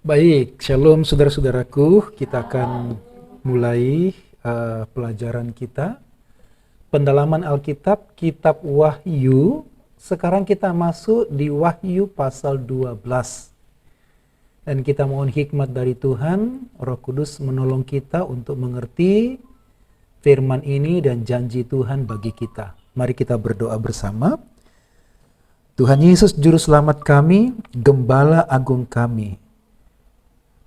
Baik, shalom saudara-saudaraku. Kita akan mulai pelajaran kita. Pendalaman Alkitab, Kitab Wahyu. Sekarang kita masuk di Wahyu pasal 12. Dan kita mohon hikmat dari Tuhan, Roh Kudus menolong kita untuk mengerti firman ini dan janji Tuhan bagi kita. Mari kita berdoa bersama. Tuhan Yesus Juru Selamat kami, Gembala Agung kami.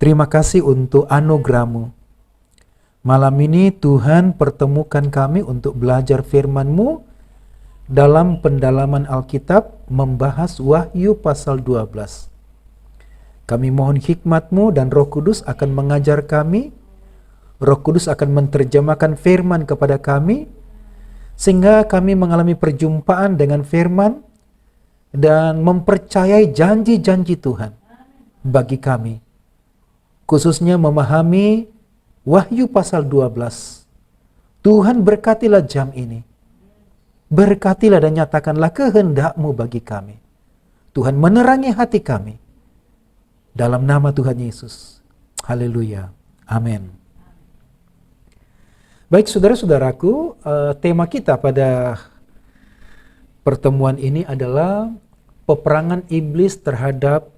Terima kasih untuk anugerah-Mu. Malam ini Tuhan pertemukan kami untuk belajar firman-Mu dalam pendalaman Alkitab membahas Wahyu pasal 12. Kami mohon hikmat-Mu dan Roh Kudus akan mengajar kami. Roh Kudus akan menerjemahkan firman kepada kami sehingga kami mengalami perjumpaan dengan firman dan mempercayai janji-janji Tuhan bagi kami. Khususnya memahami Wahyu pasal 12. Tuhan berkatilah jam ini. Berkatilah dan nyatakanlah kehendak-Mu bagi kami. Tuhan menerangi hati kami. Dalam nama Tuhan Yesus. Haleluya. Amin. Baik saudara-saudaraku, tema kita pada pertemuan ini adalah peperangan iblis terhadap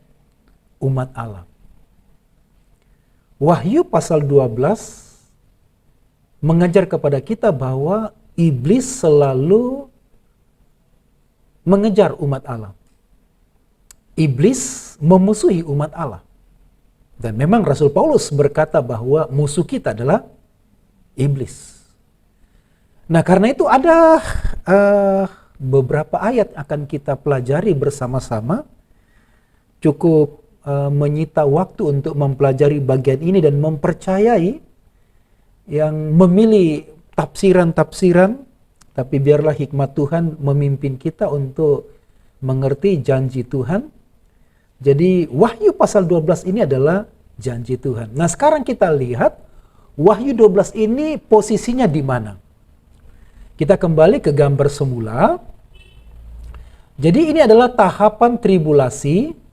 umat Allah. Wahyu pasal 12 mengajar kepada kita bahwa iblis selalu mengejar umat Allah. Iblis memusuhi umat Allah. Dan memang Rasul Paulus berkata bahwa musuh kita adalah iblis. Nah, karena itu ada beberapa ayat akan kita pelajari bersama-sama. Cukup menyita waktu untuk mempelajari bagian ini dan mempercayai yang memilih tafsiran-tafsiran, tapi biarlah hikmat Tuhan memimpin kita untuk mengerti janji Tuhan. Jadi Wahyu pasal 12 ini adalah janji Tuhan. Nah, sekarang kita lihat Wahyu 12 ini posisinya di mana? Kita kembali ke gambar semula. Jadi ini adalah tahapan tribulasi.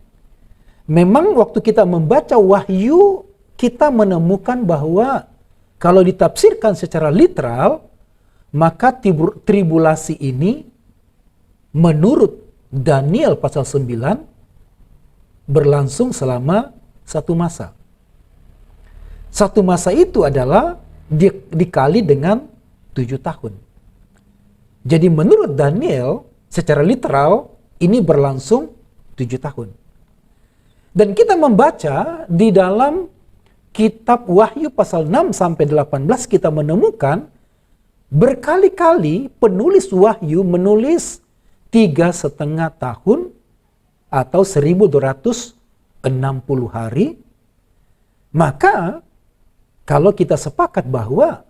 Memang waktu kita membaca Wahyu, kita menemukan bahwa kalau ditafsirkan secara literal, maka tribulasi ini menurut Daniel pasal 9 berlangsung selama satu masa. Satu masa itu adalah dikali dengan 7 tahun. Jadi menurut Daniel, secara literal, ini berlangsung 7 tahun. Dan kita membaca di dalam kitab Wahyu pasal 6 sampai 18 kita menemukan berkali-kali penulis Wahyu menulis 3,5 tahun atau 1260 hari. Maka kalau kita sepakat bahwa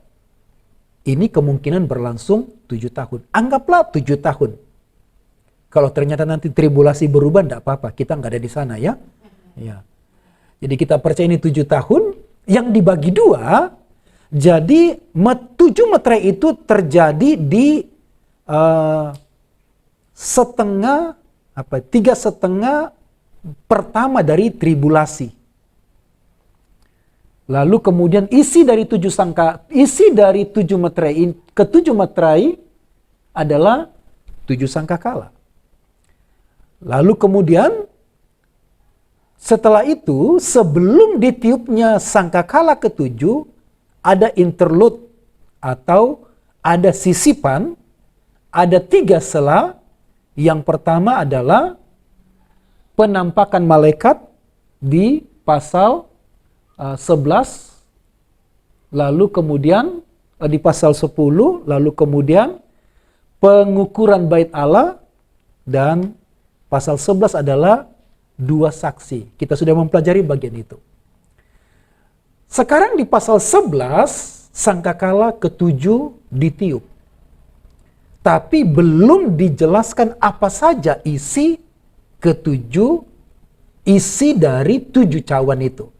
ini kemungkinan berlangsung 7 tahun. Anggaplah 7 tahun. Kalau ternyata nanti tribulasi berubah, tidak apa-apa. Kita nggak ada di sana ya. Ya. Jadi kita percaya ini 7 tahun yang dibagi 2. Jadi 7 meterai itu terjadi di 3,5 pertama dari tribulasi. Lalu kemudian isi dari 7 meterai ke 7 meterai adalah 7 sangkakala. Lalu kemudian setelah itu, sebelum ditiupnya sangkakala ke-7, ada interlude atau ada sisipan, ada 3 sela. Yang pertama adalah penampakan malaikat di pasal 11, lalu kemudian di pasal 10, lalu kemudian pengukuran bait Allah, dan pasal 11 adalah 2 saksi. Kita sudah mempelajari bagian itu. Sekarang di pasal 11, sangkakala ke-7 ditiup. Tapi belum dijelaskan apa saja isi ke-7, isi dari 7 cawan itu.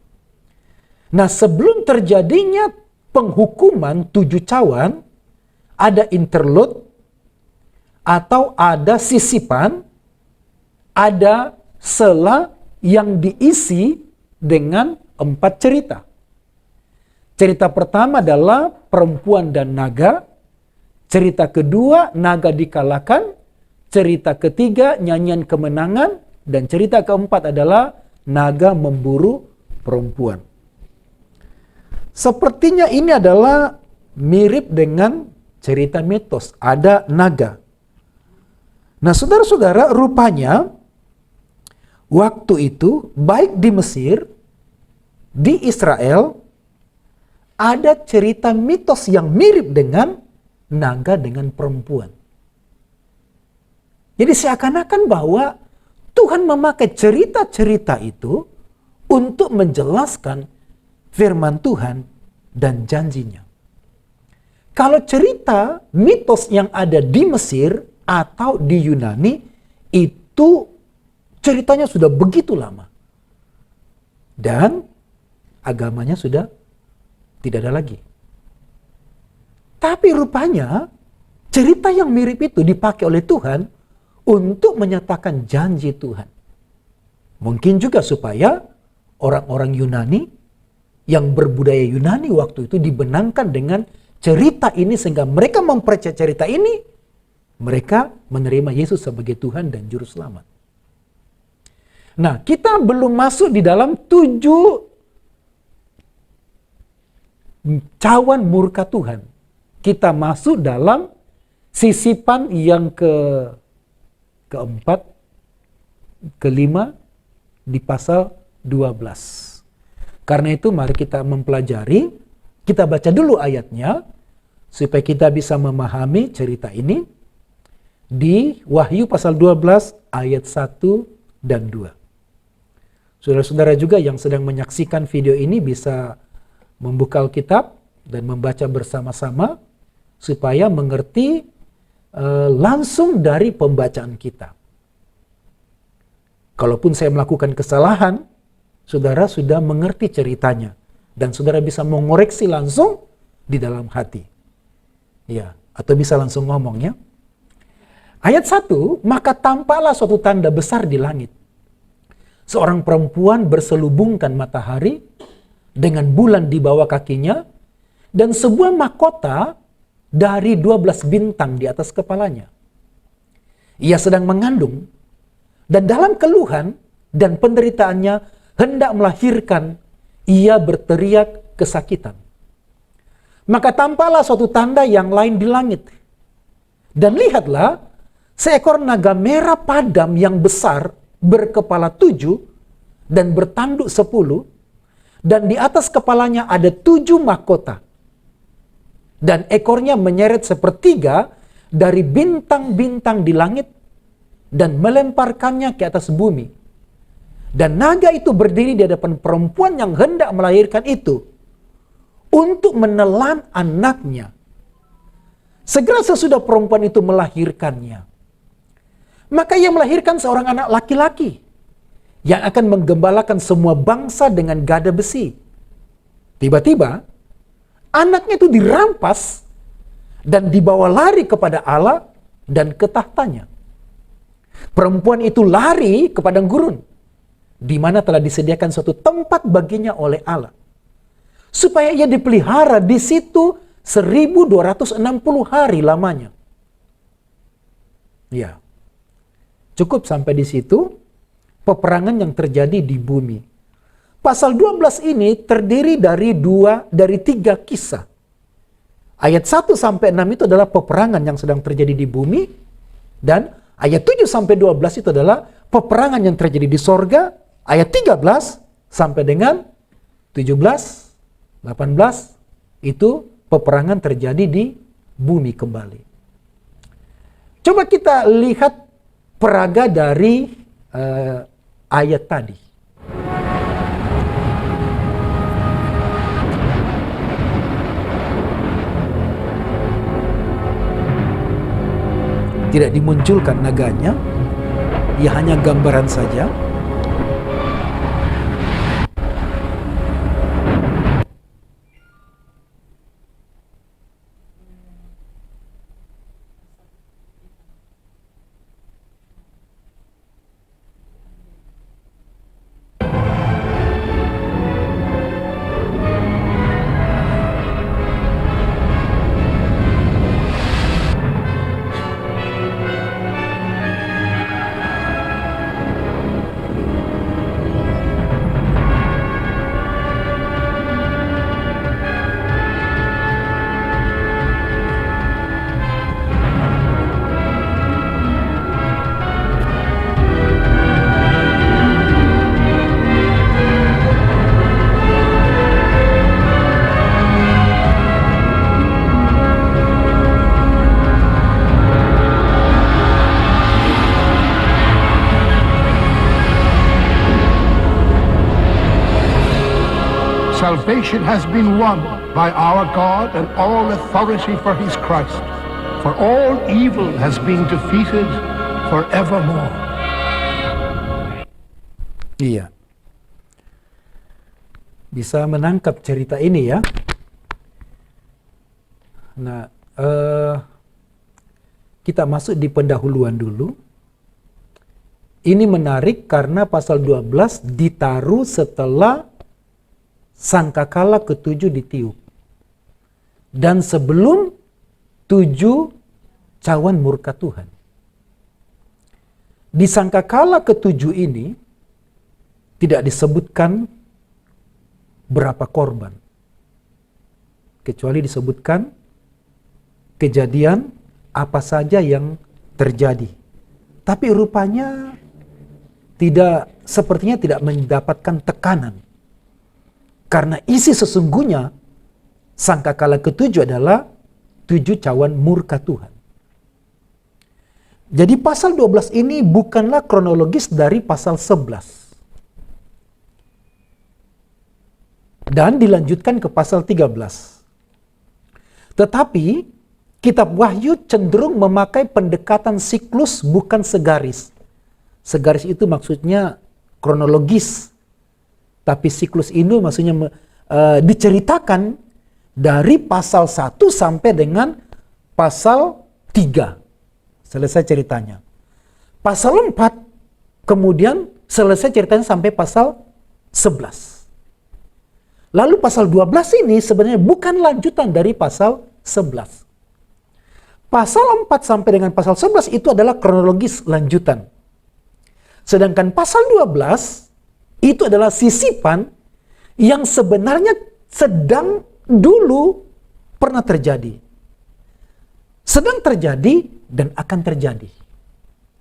Nah, sebelum terjadinya penghukuman 7 cawan, ada interlude atau ada sisipan, ada sela yang diisi dengan 4 cerita. Cerita pertama adalah perempuan dan naga. Cerita kedua, naga dikalahkan. Cerita ketiga, nyanyian kemenangan. Dan cerita keempat adalah naga memburu perempuan. Sepertinya ini adalah mirip dengan cerita mitos. Ada naga. Nah, saudara-saudara, rupanya waktu itu baik di Mesir, di Israel, ada cerita mitos yang mirip dengan naga dengan perempuan. Jadi seakan-akan bahwa Tuhan memakai cerita-cerita itu untuk menjelaskan firman Tuhan dan janjinya. Kalau cerita mitos yang ada di Mesir atau di Yunani, itu ceritanya sudah begitu lama. Dan agamanya sudah tidak ada lagi. Tapi rupanya cerita yang mirip itu dipakai oleh Tuhan untuk menyatakan janji Tuhan. Mungkin juga supaya orang-orang Yunani yang berbudaya Yunani waktu itu dibenangkan dengan cerita ini sehingga mereka mempercayai cerita ini, mereka menerima Yesus sebagai Tuhan dan Juru Selamat. Nah, kita belum masuk di dalam 7 cawan murka Tuhan. Kita masuk dalam sisipan yang keempat, kelima di pasal 12. Karena itu mari kita mempelajari, kita baca dulu ayatnya supaya kita bisa memahami cerita ini di Wahyu pasal 12 ayat 1 dan 2. Saudara-saudara juga yang sedang menyaksikan video ini bisa membuka Alkitab dan membaca bersama-sama supaya mengerti langsung dari pembacaan kita. Kalaupun saya melakukan kesalahan, saudara sudah mengerti ceritanya dan saudara bisa mengoreksi langsung di dalam hati. Ya, atau bisa langsung ngomongnya. Ayat 1, maka tampaklah suatu tanda besar di langit. Seorang perempuan berselubungkan matahari dengan bulan di bawah kakinya, dan sebuah mahkota dari 12 bintang di atas kepalanya. Ia sedang mengandung, dan dalam keluhan dan penderitaannya hendak melahirkan, ia berteriak kesakitan. Maka tampaklah suatu tanda yang lain di langit. Dan lihatlah, seekor naga merah padam yang besar, berkepala 7 dan bertanduk 10, dan di atas kepalanya ada 7 mahkota. Dan ekornya menyeret sepertiga dari bintang-bintang di langit dan melemparkannya ke atas bumi. Dan naga itu berdiri di hadapan perempuan yang hendak melahirkan itu untuk menelan anaknya. Segera sesudah perempuan itu melahirkannya, maka ia melahirkan seorang anak laki-laki yang akan menggembalakan semua bangsa dengan gada besi. Tiba-tiba, anaknya itu dirampas dan dibawa lari kepada Allah dan ke tahtanya. Perempuan itu lari ke padang gurun, di mana telah disediakan suatu tempat baginya oleh Allah, supaya ia dipelihara di situ 1260 hari lamanya. Ya, cukup sampai di situ peperangan yang terjadi di bumi. Pasal 12 ini terdiri dari 3 kisah. Ayat 1 sampai 6 itu adalah peperangan yang sedang terjadi di bumi, dan ayat 7 sampai 12 itu adalah peperangan yang terjadi di sorga. Ayat 13 sampai dengan 17, 18 itu peperangan terjadi di bumi kembali. Coba kita lihat peraga dari ayat tadi. Tidak dimunculkan naganya, ia hanya gambaran saja. salvation has been won by our God and all authority for his Christ. For all evil has been defeated forevermore. Iya. Bisa menangkap cerita ini ya. Nah, kita masuk di pendahuluan dulu. Ini menarik karena pasal 12 ditaruh setelah sangkakala ketujuh ditiup. Dan sebelum 7 cawan murka Tuhan. Di sangkakala ketujuh ini tidak disebutkan berapa korban. Kecuali disebutkan kejadian apa saja yang terjadi. Tapi rupanya sepertinya tidak mendapatkan tekanan. Karena isi sesungguhnya sangkakala ketujuh adalah 7 cawan murka Tuhan. Jadi pasal 12 ini bukanlah kronologis dari pasal 11. Dan dilanjutkan ke pasal 13. Tetapi kitab Wahyu cenderung memakai pendekatan siklus bukan segaris. Segaris itu maksudnya kronologis. Tapi siklus ini maksudnya diceritakan dari pasal 1 sampai dengan pasal 3. Selesai ceritanya. Pasal 4 kemudian selesai ceritanya sampai pasal 11. Lalu pasal 12 ini sebenarnya bukan lanjutan dari pasal 11. Pasal 4 sampai dengan pasal 11 itu adalah kronologis lanjutan. Sedangkan pasal 12 itu adalah sisipan yang sebenarnya sedang dulu pernah terjadi. Sedang terjadi dan akan terjadi.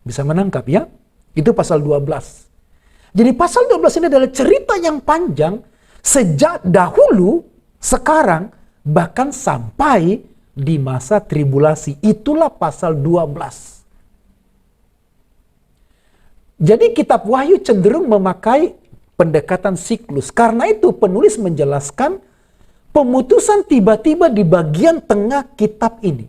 Bisa menangkap ya? Itu pasal 12. Jadi pasal 12 ini adalah cerita yang panjang sejak dahulu, sekarang, bahkan sampai di masa tribulasi. Itulah pasal 12. Jadi kitab Wahyu cenderung memakai pendekatan siklus. Karena itu penulis menjelaskan pemutusan tiba-tiba di bagian tengah kitab ini.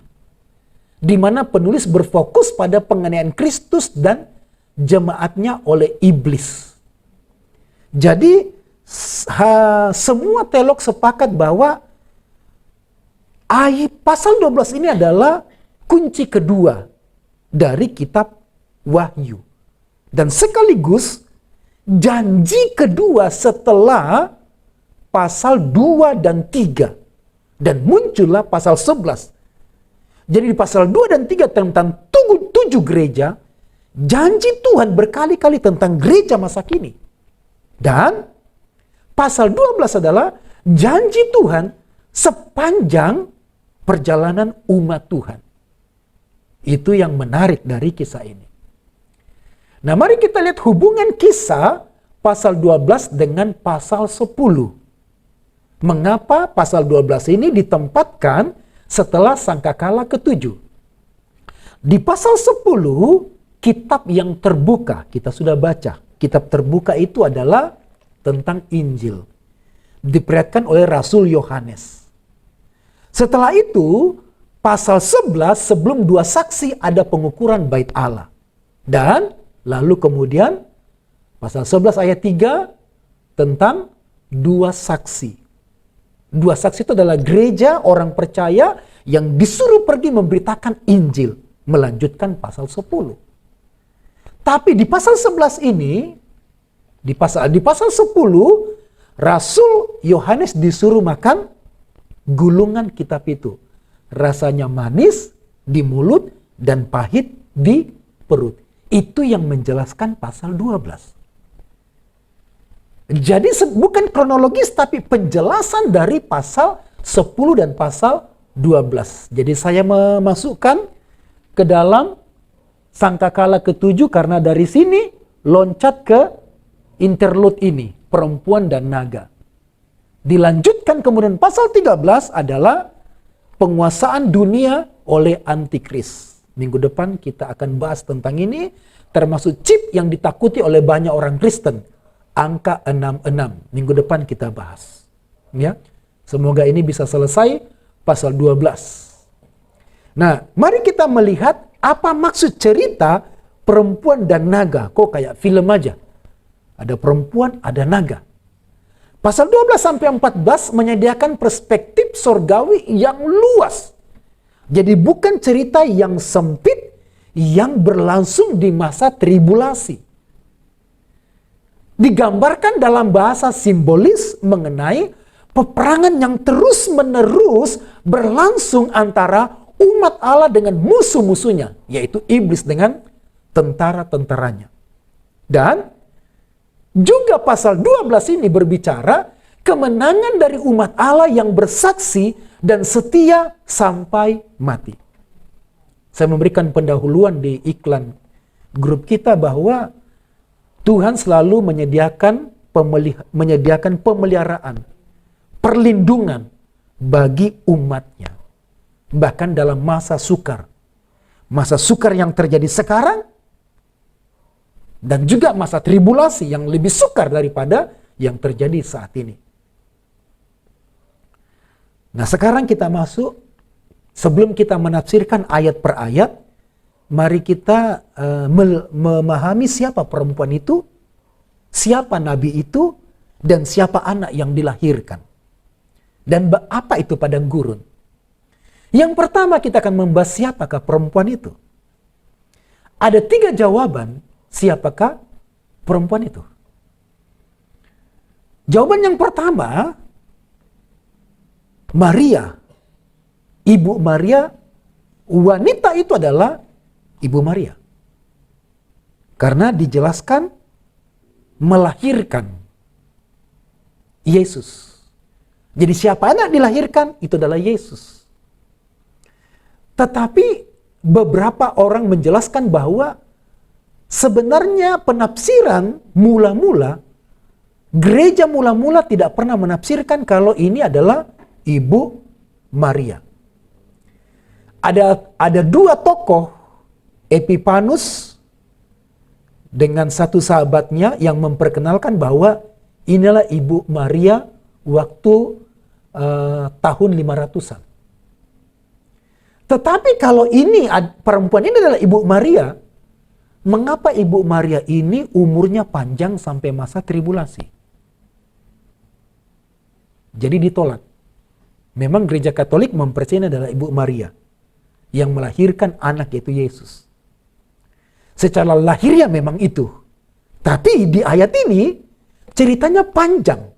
Di mana penulis berfokus pada penganiayaan Kristus dan jemaatnya oleh iblis. Jadi semua teolog sepakat bahwa pasal 12 ini adalah kunci kedua dari kitab Wahyu. Dan sekaligus janji kedua setelah pasal 2 dan 3. Dan muncullah pasal 11. Jadi di pasal 2 dan 3 tentang 7 gereja, janji Tuhan berkali-kali tentang gereja masa kini. Dan pasal 12 adalah janji Tuhan sepanjang perjalanan umat Tuhan. Itu yang menarik dari kisah ini. Nah, mari kita lihat hubungan kisah pasal 12 dengan pasal 10. Mengapa pasal 12 ini ditempatkan setelah sangkakala ketujuh? Di pasal 10, kitab yang terbuka, kita sudah baca. Kitab terbuka itu adalah tentang Injil. Diperiatkan oleh Rasul Yohanes. Setelah itu, pasal 11 sebelum 2 saksi ada pengukuran bait Allah. Dan lalu kemudian pasal 11 ayat 3 tentang 2 saksi. 2 saksi itu adalah gereja orang percaya yang disuruh pergi memberitakan Injil. Melanjutkan pasal 10. Tapi di pasal 11 ini, di pasal 10, Rasul Yohanes disuruh makan gulungan kitab itu. Rasanya manis di mulut dan pahit di perut. Itu yang menjelaskan pasal 12. Jadi bukan kronologis tapi penjelasan dari pasal 10 dan pasal 12. Jadi saya memasukkan ke dalam sangkakala ketujuh karena dari sini loncat ke interlude ini, perempuan dan naga. Dilanjutkan kemudian pasal 13 adalah penguasaan dunia oleh antikris. Minggu depan kita akan bahas tentang ini, termasuk chip yang ditakuti oleh banyak orang Kristen. Angka 66. Minggu depan kita bahas. Ya, semoga ini bisa selesai pasal 12. Nah, mari kita melihat apa maksud cerita perempuan dan naga. Kok kayak film aja. Ada perempuan, ada naga. Pasal 12 sampai 14 menyediakan perspektif sorgawi yang luas. Jadi bukan cerita yang sempit yang berlangsung di masa tribulasi. Digambarkan dalam bahasa simbolis mengenai peperangan yang terus-menerus berlangsung antara umat Allah dengan musuh-musuhnya, yaitu iblis dengan tentara-tentaranya. Dan juga pasal 12 ini berbicara kemenangan dari umat Allah yang bersaksi dan setia sampai mati. Saya memberikan pendahuluan di iklan grup kita bahwa Tuhan selalu menyediakan pemeliharaan, perlindungan bagi umatnya. Bahkan dalam masa sukar. Masa sukar yang terjadi sekarang, dan juga masa tribulasi yang lebih sukar daripada yang terjadi saat ini. Nah, sekarang kita masuk, sebelum kita menafsirkan ayat per ayat, mari kita memahami siapa perempuan itu, siapa nabi itu, dan siapa anak yang dilahirkan. Dan apa itu padang gurun. Yang pertama kita akan membahas siapakah perempuan itu. Ada 3 jawaban siapakah perempuan itu. Jawaban yang pertama, Maria. Ibu Maria, wanita itu adalah Ibu Maria. Karena dijelaskan melahirkan Yesus. Jadi siapa anak dilahirkan? Itu adalah Yesus. Tetapi beberapa orang menjelaskan bahwa sebenarnya penafsiran mula-mula, gereja mula-mula tidak pernah menafsirkan kalau ini adalah Ibu Maria. Ada 2 tokoh, Epifanus dengan satu sahabatnya yang memperkenalkan bahwa inilah Ibu Maria waktu tahun 500-an. Tetapi kalau ini perempuan ini adalah Ibu Maria, mengapa Ibu Maria ini umurnya panjang sampai masa tribulasi? Jadi ditolak. Memang gereja Katolik mempercayai adalah Ibu Maria yang melahirkan anak yaitu Yesus. Secara lahirnya memang itu. Tapi di ayat ini ceritanya panjang.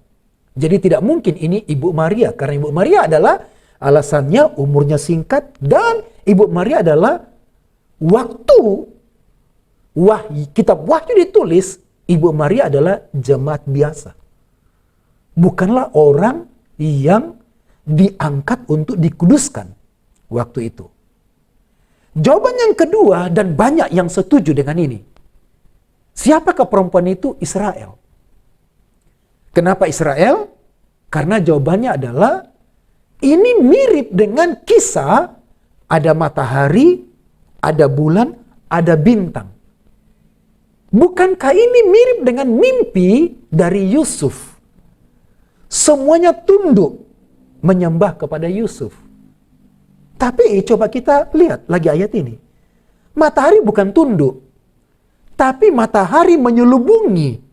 Jadi tidak mungkin ini Ibu Maria. Karena Ibu Maria adalah alasannya umurnya singkat. Dan Ibu Maria adalah waktu kitab Wahyu ditulis, Ibu Maria adalah jemaat biasa. Bukanlah orang yang diangkat untuk dikuduskan waktu itu. Jawaban yang kedua, dan banyak yang setuju dengan ini. Siapakah perempuan itu? Israel. Kenapa Israel? Karena jawabannya adalah ini mirip dengan kisah ada matahari, ada bulan, ada bintang. Bukankah ini mirip dengan mimpi dari Yusuf? Semuanya tunduk menyembah kepada Yusuf. Tapi coba kita lihat lagi ayat ini. Matahari bukan tunduk, tapi matahari menyelubungi.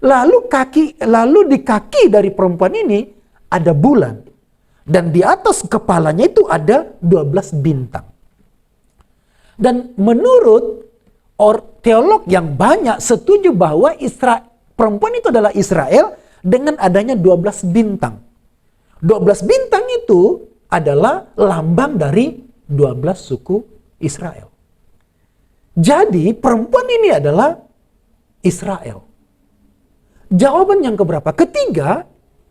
Lalu di kaki dari perempuan ini ada bulan. Dan di atas kepalanya itu ada 12 bintang. Dan menurut teolog yang banyak setuju bahwa perempuan itu adalah Israel dengan adanya 12 bintang. 12 bintang itu adalah lambang dari 12 suku Israel. Jadi perempuan ini adalah Israel. Jawaban yang keberapa? Ketiga,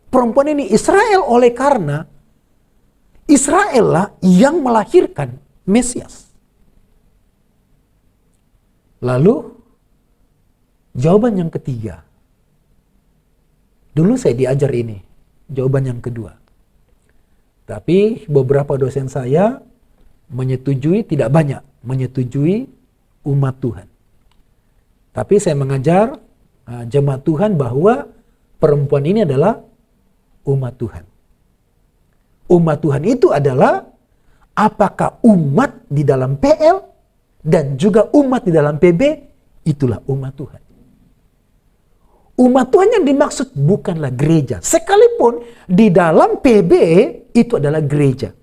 perempuan ini Israel oleh karena Israel lah yang melahirkan Mesias. Lalu, jawaban yang ketiga. Dulu saya diajar ini, jawaban yang kedua. Tapi beberapa dosen saya menyetujui, tidak banyak, menyetujui umat Tuhan. Tapi saya mengajar jemaat Tuhan bahwa perempuan ini adalah umat Tuhan. Umat Tuhan itu adalah apakah umat di dalam PL dan juga umat di dalam PB, itulah umat Tuhan. Umat Tuhan yang dimaksud bukanlah gereja. Sekalipun di dalam PB itu adalah gereja.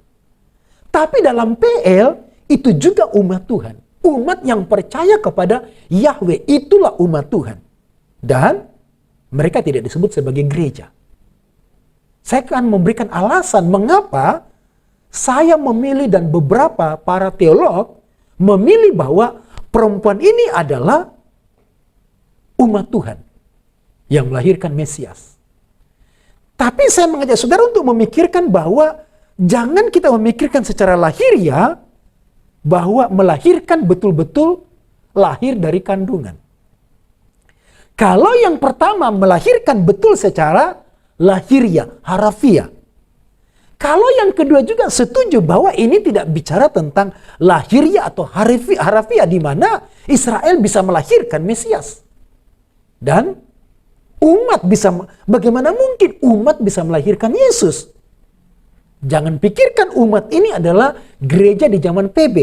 Tapi dalam PL itu juga umat Tuhan. Umat yang percaya kepada Yahweh, itulah umat Tuhan. Dan mereka tidak disebut sebagai gereja. Saya akan memberikan alasan mengapa saya memilih dan beberapa para teolog memilih bahwa perempuan ini adalah umat Tuhan yang melahirkan Mesias. Tapi saya mengajak saudara untuk memikirkan bahwa jangan kita memikirkan secara lahiriah bahwa melahirkan betul-betul lahir dari kandungan. Kalau yang pertama melahirkan betul secara lahiriah, harafiah. Kalau yang kedua juga setuju bahwa ini tidak bicara tentang lahiriah atau harafiah di mana Israel bisa melahirkan Mesias. Dan umat bisa, bagaimana mungkin umat bisa melahirkan Yesus? Jangan pikirkan umat ini adalah gereja di zaman PB.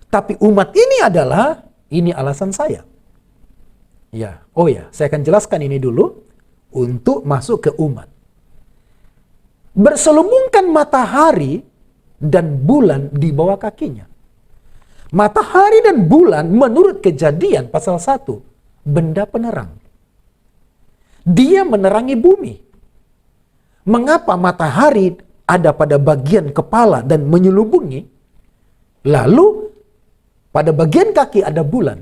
Tapi umat ini adalah, ini alasan saya. Saya akan jelaskan ini dulu untuk masuk ke umat. Berselubungkan matahari dan bulan di bawah kakinya. Matahari dan bulan menurut Kejadian pasal 1, benda penerang. Dia menerangi bumi. Mengapa matahari ada pada bagian kepala dan menyelubungi, lalu pada bagian kaki ada bulan.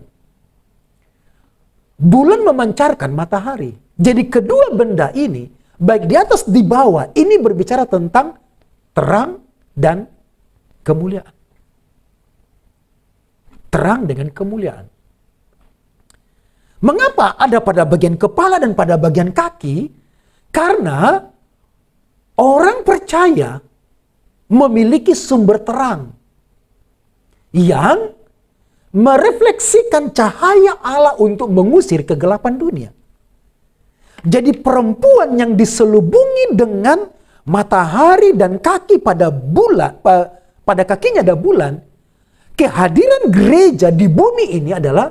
Bulan memancarkan matahari. Jadi kedua benda ini, baik di atas di bawah, ini berbicara tentang terang dan kemuliaan. Terang dengan kemuliaan. Mengapa ada pada bagian kepala dan pada bagian kaki? Karena orang percaya memiliki sumber terang yang merefleksikan cahaya Allah untuk mengusir kegelapan dunia. Jadi perempuan yang diselubungi dengan matahari dan kaki pada bulan, pada kakinya ada bulan, kehadiran gereja di bumi ini adalah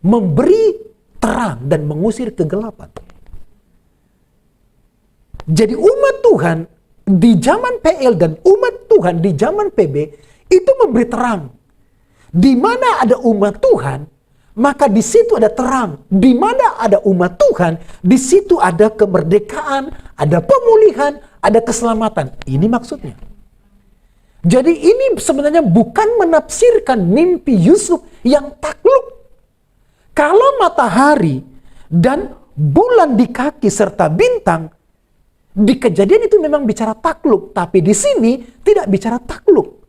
memberi terang dan mengusir kegelapan. Jadi umat Tuhan di zaman PL dan umat Tuhan di zaman PB itu memberi terang. Di mana ada umat Tuhan, maka di situ ada terang. Di mana ada umat Tuhan, di situ ada kemerdekaan, ada pemulihan, ada keselamatan. Ini maksudnya. Jadi ini sebenarnya bukan menafsirkan mimpi Yusuf yang takluk. Kalau matahari dan bulan di kaki serta bintang, di Kejadian itu memang bicara takluk, tapi di sini tidak bicara takluk,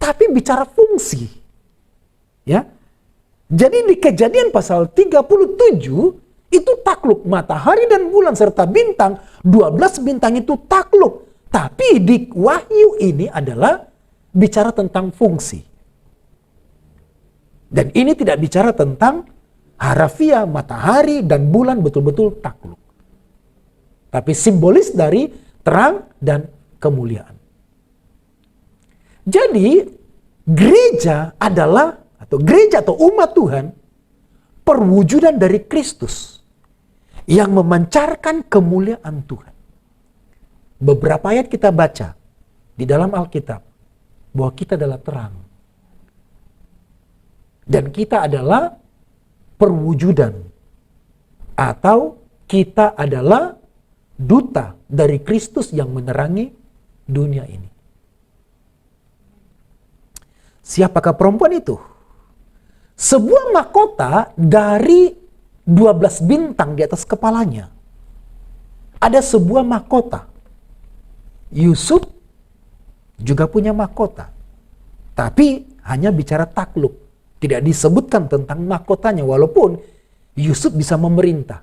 tapi bicara fungsi. Ya. Jadi di Kejadian pasal 37 itu takluk, matahari dan bulan serta bintang, 12 bintang itu takluk. Tapi di Wahyu ini adalah bicara tentang fungsi. Dan ini tidak bicara tentang harafiah, matahari dan bulan betul-betul takluk. Tapi simbolis dari terang dan kemuliaan. Jadi gereja adalah, atau gereja atau umat Tuhan, perwujudan dari Kristus yang memancarkan kemuliaan Tuhan. Beberapa ayat kita baca di dalam Alkitab bahwa kita adalah terang. Dan kita adalah perwujudan, atau kita adalah duta dari Kristus yang menerangi dunia ini. Siapakah perempuan itu? Sebuah mahkota dari 12 bintang di atas kepalanya. Ada sebuah mahkota. Yusuf juga punya mahkota. Tapi hanya bicara takluk. Tidak disebutkan tentang mahkotanya, walaupun Yusuf bisa memerintah.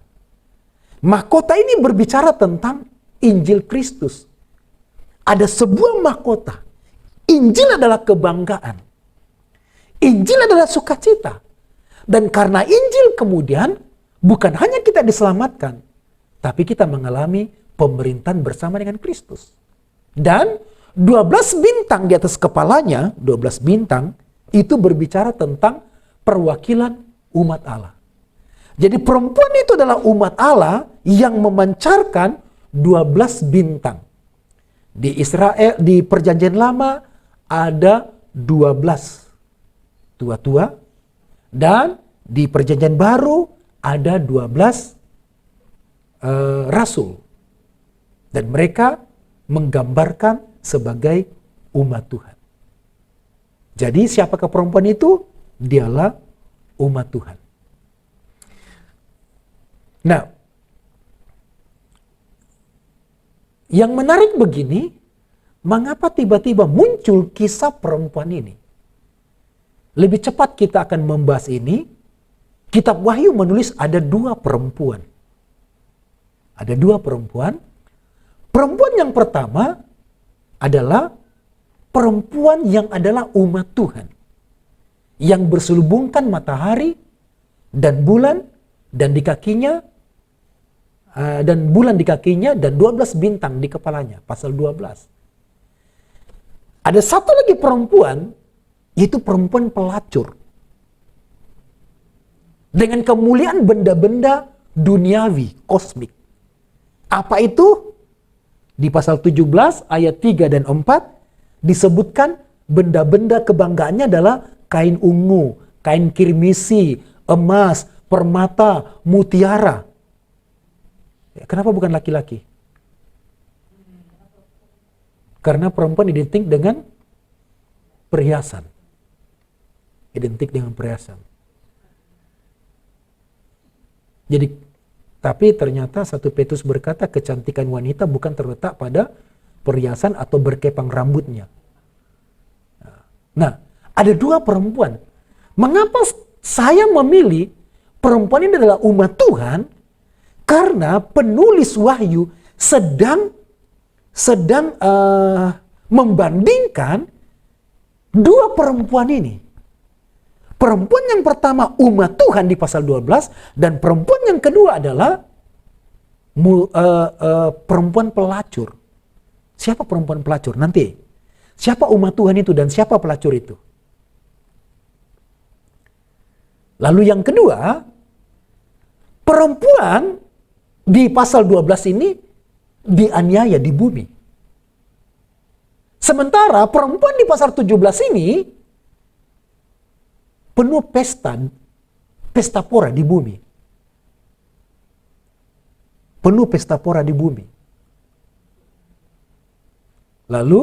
Mahkota ini berbicara tentang Injil Kristus. Ada sebuah mahkota. Injil adalah kebanggaan. Injil adalah sukacita. Dan karena Injil kemudian bukan hanya kita diselamatkan, tapi kita mengalami pemerintahan bersama dengan Kristus. Dan 12 bintang di atas kepalanya, 12 bintang, itu berbicara tentang perwakilan umat Allah. Jadi perempuan itu adalah umat Allah yang memancarkan 12 bintang. Di Israel, di Perjanjian Lama ada 12 tua-tua, dan di Perjanjian Baru ada 12 rasul. Dan mereka menggambarkan sebagai umat Tuhan. Jadi siapakah perempuan itu? Dialah umat Tuhan. Nah, yang menarik begini, mengapa tiba-tiba muncul kisah perempuan ini? Lebih cepat kita akan membahas ini. Kitab Wahyu menulis ada 2 perempuan. Ada 2 perempuan. Perempuan yang pertama adalah perempuan yang adalah umat Tuhan. Yang berselubungkan matahari dan bulan dan di kakinya, dan bulan di kakinya dan 12 bintang di kepalanya. Pasal 12. Ada satu lagi perempuan, yaitu perempuan pelacur. Dengan kemuliaan benda-benda duniawi, kosmik. Apa itu? Di pasal 17 ayat 3 dan 4 disebutkan benda-benda kebanggaannya adalah kain ungu, kain kirmisi, emas, permata, mutiara. Kenapa bukan laki-laki? Karena perempuan identik dengan perhiasan. Identik dengan perhiasan. Jadi, tapi ternyata 1 Petrus berkata kecantikan wanita bukan terletak pada perhiasan atau berkepang rambutnya. Nah, ada 2 perempuan. Mengapa saya memilih perempuan ini adalah umat Tuhan? Karena penulis Wahyu sedang membandingkan 2 perempuan ini. Perempuan yang pertama umat Tuhan di pasal 12, dan perempuan yang kedua adalah perempuan pelacur. Siapa perempuan pelacur? Nanti. Siapa umat Tuhan itu dan siapa pelacur itu? Lalu yang kedua, perempuan di pasal 12 ini dianiaya di bumi. Sementara perempuan di pasal 17 ini penuh pesta pora di bumi. Penuh pesta pora di bumi. Lalu,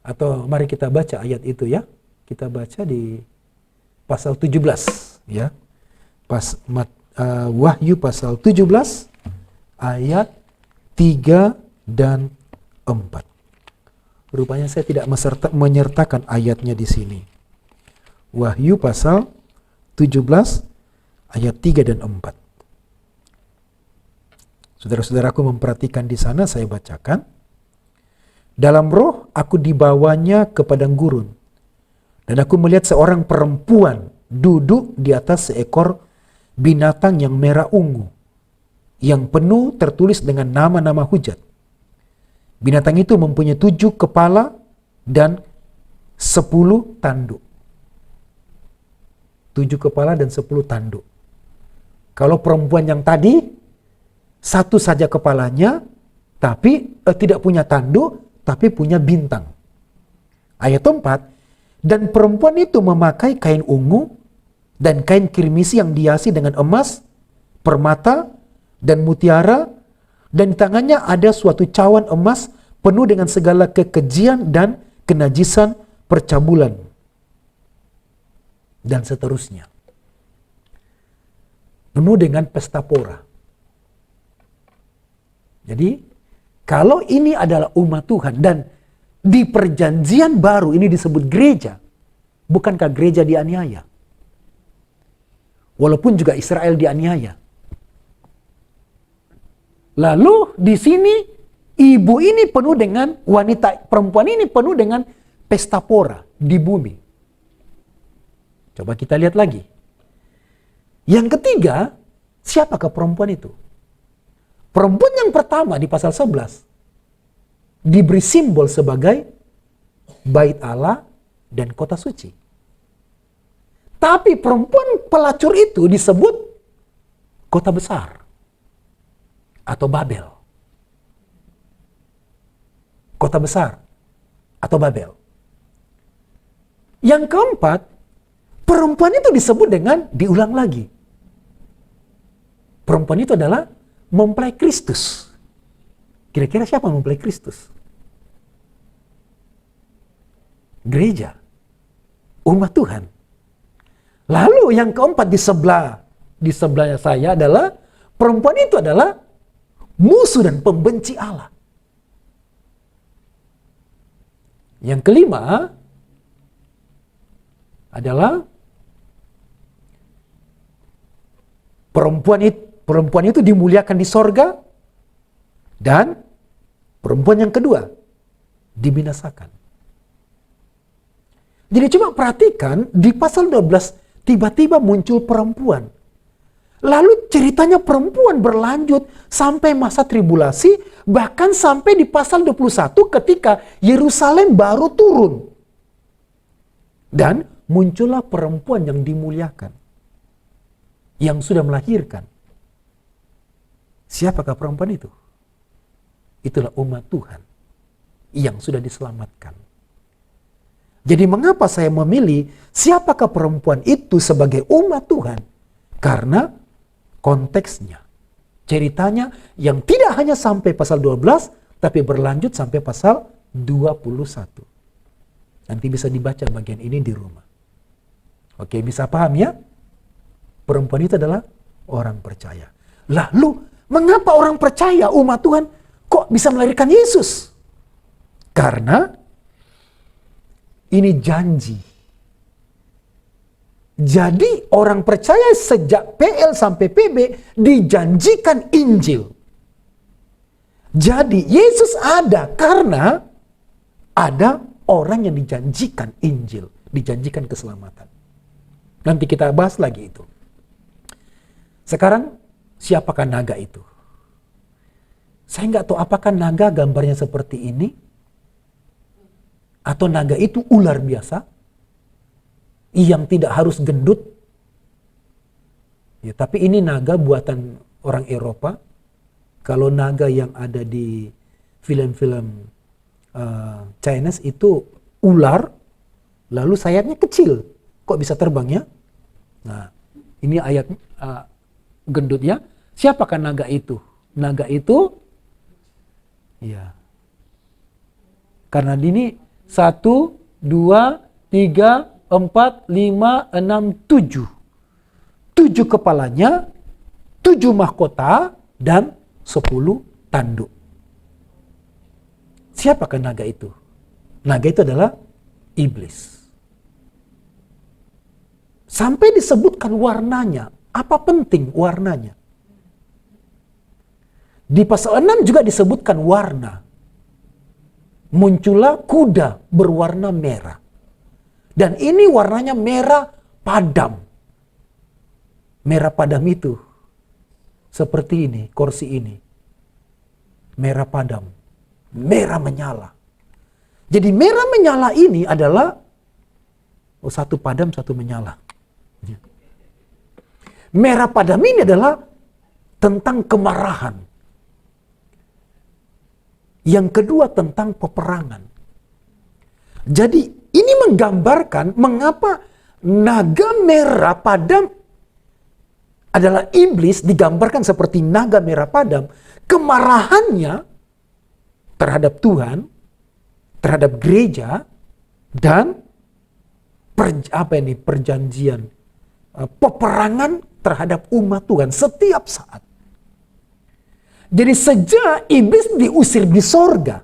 atau mari kita baca ayat itu ya. Kita baca di pasal 17 ya. Wahyu pasal 17 ayat 3 dan 4. Rupanya saya tidak menyertakan ayatnya di sini. Wahyu pasal 17 ayat 3 dan 4. Saudara-saudaraku memperhatikan di sana, saya bacakan. Dalam roh aku dibawanya ke padang gurun, dan aku melihat seorang perempuan duduk di atas seekor binatang yang merah ungu, yang penuh tertulis dengan nama-nama hujat. Binatang itu mempunyai 7 kepala dan 10 tanduk. 7 kepala dan 10 tanduk. Kalau perempuan yang tadi, 1 saja kepalanya, tapi tidak punya tanduk, tapi punya bintang. Ayat 4, dan perempuan itu memakai kain ungu dan kain kirmisi yang dihiasi dengan emas, permata, dan mutiara, dan di tangannya ada suatu cawan emas penuh dengan segala kekejian dan kenajisan percabulan. Dan seterusnya. Penuh dengan pesta pora. Jadi, kalau ini adalah umat Tuhan dan di perjanjian baru ini disebut gereja, bukankah gereja dianiaya? Walaupun juga Israel dianiaya. Lalu di sini ibu ini penuh dengan perempuan ini penuh dengan pesta pora di bumi. Coba kita lihat lagi. Yang ketiga, siapakah perempuan itu? Perempuan yang pertama di pasal 11 diberi simbol sebagai bait Allah dan kota suci. Tapi perempuan pelacur itu disebut kota besar atau Babel. Kota besar atau Babel. Yang keempat, perempuan itu disebut dengan diulang lagi. Perempuan itu adalah mempelai Kristus. Kira-kira siapa mempelai Kristus? Gereja. Umat Tuhan. Lalu yang keempat di sebelahnya saya adalah perempuan itu adalah musuh dan pembenci Allah. Yang kelima adalah perempuan itu dimuliakan di sorga, dan perempuan yang kedua dibinasakan. Jadi coba perhatikan di pasal 12 tiba-tiba muncul perempuan. Lalu ceritanya perempuan berlanjut sampai masa tribulasi, bahkan sampai di pasal 21 ketika Yerusalem baru turun. Dan muncullah perempuan yang dimuliakan, yang sudah melahirkan. Siapakah perempuan itu? Itulah umat Tuhan yang sudah diselamatkan. Jadi mengapa saya memilih siapakah perempuan itu sebagai umat Tuhan? Karena konteksnya, ceritanya yang tidak hanya sampai pasal 12, tapi berlanjut sampai pasal 21. Nanti bisa dibaca bagian ini di rumah. Oke, bisa paham ya? Perempuan itu adalah orang percaya. Lalu, mengapa orang percaya umat Tuhan kok bisa melahirkan Yesus? Karena ini janji. Jadi orang percaya sejak PL sampai PB dijanjikan Injil. Jadi Yesus ada karena ada orang yang dijanjikan Injil, dijanjikan keselamatan. Nanti kita bahas lagi itu. Sekarang siapakah naga itu? Saya nggak tahu apakah naga gambarnya seperti ini, atau naga itu ular biasa yang tidak harus gendut. Ya, tapi ini naga buatan orang Eropa. Kalau naga yang ada di film-film Chinese itu ular, lalu sayapnya kecil. Kok bisa terbang ya? Nah, ini ayat gendutnya. Siapakah naga itu? Naga itu, ya, karena ini 1, 2, 3, 4, 5, 6, 7. 7 kepalanya, 7 mahkota, dan 10 tanduk. Siapakah naga itu? Naga itu adalah iblis. Sampai disebutkan warnanya. Apa penting warnanya? Di pasal 6 juga disebutkan warna. Muncullah kuda berwarna merah. Dan ini warnanya merah padam. Merah padam itu seperti ini, kursi ini. Merah padam. Merah menyala. Jadi merah menyala ini adalah satu padam, satu menyala. Merah padam ini adalah tentang kemarahan. Yang kedua tentang peperangan. Jadi ini menggambarkan mengapa naga merah padam adalah iblis, digambarkan seperti naga merah padam. Kemarahannya terhadap Tuhan, terhadap gereja, dan perjanjian, peperangan terhadap umat Tuhan setiap saat. Jadi sejak iblis diusir di sorga.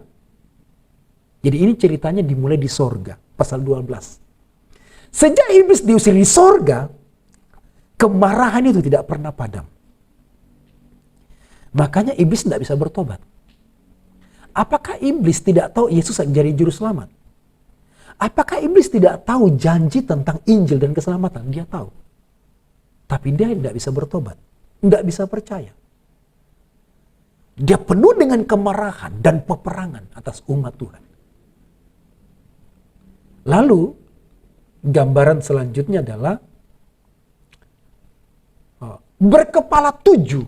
Jadi ini ceritanya dimulai di sorga, pasal 12. Sejak iblis diusir di sorga, kemarahan itu tidak pernah padam. Makanya iblis tidak bisa bertobat. Apakah iblis tidak tahu Yesus jadi juru selamat? Apakah iblis tidak tahu janji tentang Injil dan keselamatan? Dia tahu. Tapi dia tidak bisa bertobat. Tidak bisa percaya. Dia penuh dengan kemarahan dan peperangan atas umat Tuhan. Lalu, gambaran selanjutnya adalah berkepala 7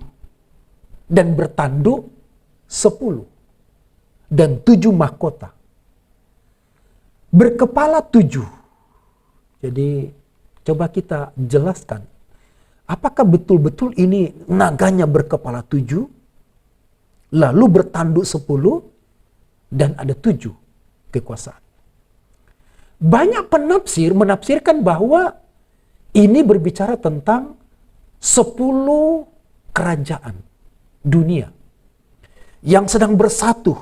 dan bertanduk 10 dan 7 mahkota. Berkepala 7. Jadi coba kita jelaskan, apakah betul-betul ini naganya berkepala 7, lalu bertanduk 10, dan ada 7 kekuasaan. Banyak penafsir menafsirkan bahwa ini berbicara tentang 10 kerajaan dunia yang sedang bersatu.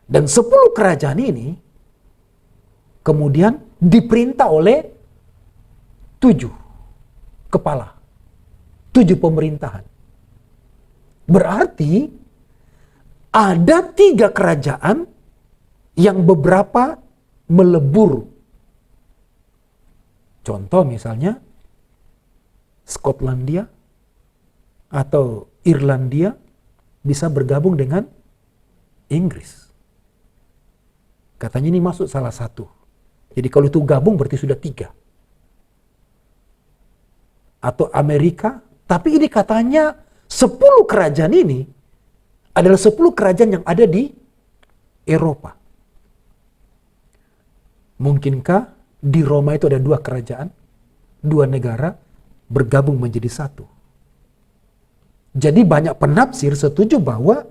Dan 10 kerajaan ini kemudian diperintah oleh 7 kepala, 7 pemerintahan. Berarti ada 3 kerajaan yang beberapa melebur. Contoh misalnya Skotlandia atau Irlandia bisa bergabung dengan Inggris. Katanya ini masuk salah satu. Jadi kalau itu gabung berarti sudah 3. Atau Amerika, tapi ini katanya 10 kerajaan ini adalah 10 kerajaan yang ada di Eropa. Mungkinkah di Roma itu ada 2 kerajaan, 2 negara bergabung menjadi satu? Jadi banyak penafsir setuju bahwa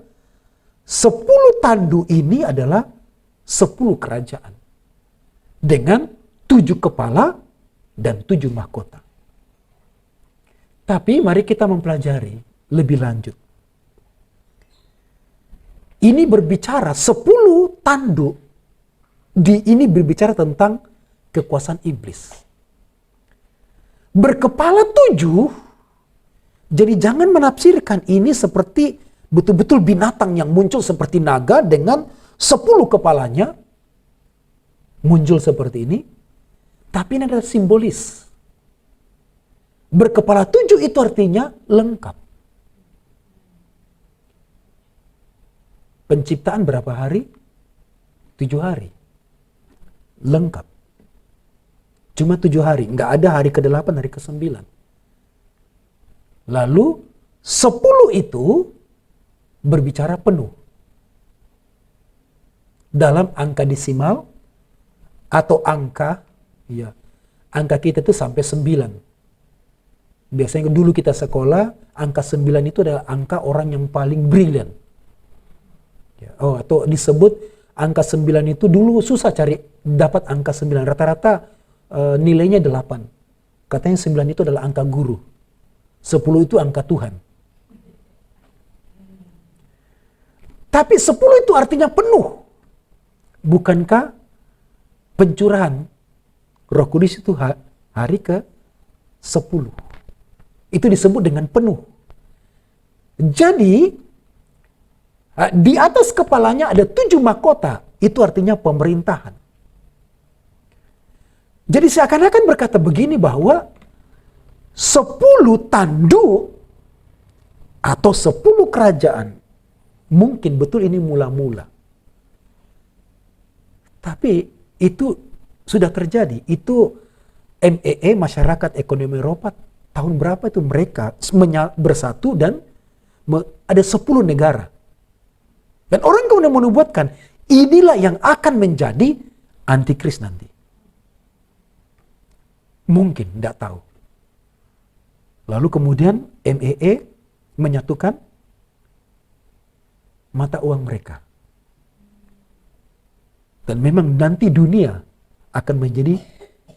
10 tandu ini adalah 10 kerajaan dengan 7 kepala dan 7 mahkota. Tapi mari kita mempelajari lebih lanjut. Ini berbicara 10 tanduk. Ini berbicara tentang kekuasaan iblis. Berkepala 7, jadi jangan menafsirkan ini seperti betul-betul binatang yang muncul seperti naga dengan 10 kepalanya. Muncul seperti ini. Tapi ini adalah simbolis. Berkepala 7 itu artinya lengkap. Penciptaan berapa hari? 7 hari. Lengkap. Cuma 7 hari. Nggak ada hari ke-8, hari ke-9. Lalu 10 itu berbicara penuh. Dalam angka desimal atau angka, ya, angka kita itu sampai 9. Biasanya dulu kita sekolah, angka 9 itu adalah angka orang yang paling brilian. Ya, atau disebut angka 9 itu dulu susah cari dapat angka 9. Rata-rata nilainya 8. Katanya 9 itu adalah angka guru. 10 itu angka Tuhan. Tapi 10 itu artinya penuh. Bukankah pencurahan Roh Kudus itu hari ke-10? Itu disebut dengan penuh. Jadi di atas kepalanya ada 7 mahkota. Itu artinya pemerintahan. Jadi seakan-akan berkata begini bahwa 10 tanduk atau 10 kerajaan, mungkin betul ini mula-mula. Tapi itu sudah terjadi. Itu MEE, Masyarakat Ekonomi Eropa, tahun berapa itu mereka bersatu dan ada 10 negara. Dan orang kemudian menubuatkan, inilah yang akan menjadi antikris nanti. Mungkin, tidak tahu. Lalu kemudian MEE menyatukan mata uang mereka. Dan memang nanti dunia akan menjadi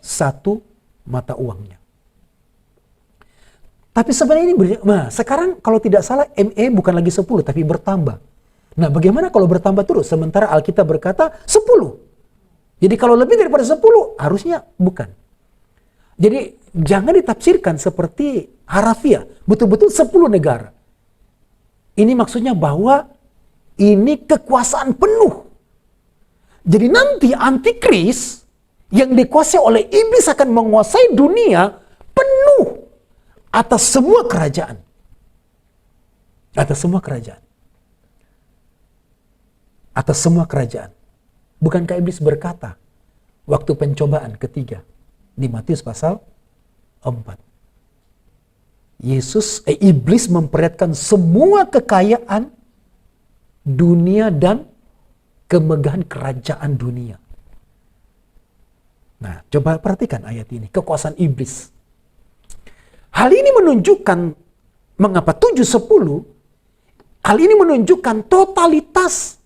satu mata uangnya. Tapi sebenarnya ini sekarang kalau tidak salah ME bukan lagi 10 tapi bertambah. Nah, bagaimana kalau bertambah terus sementara Alkitab berkata 10? Jadi kalau lebih daripada 10 harusnya bukan. Jadi jangan ditafsirkan seperti harafiah, betul-betul 10 negara. Ini maksudnya bahwa ini kekuasaan penuh. Jadi nanti antikris yang dikuasai oleh iblis akan menguasai dunia penuh atas semua kerajaan. Atas semua kerajaan. Atas semua kerajaan. Bukankah iblis berkata waktu pencobaan ketiga di Matius pasal 4. Iblis memperlihatkan semua kekayaan dunia dan kemegahan kerajaan dunia. Nah, coba perhatikan ayat ini, kekuasaan iblis. Hal ini menunjukkan mengapa 7:10, hal ini menunjukkan totalitas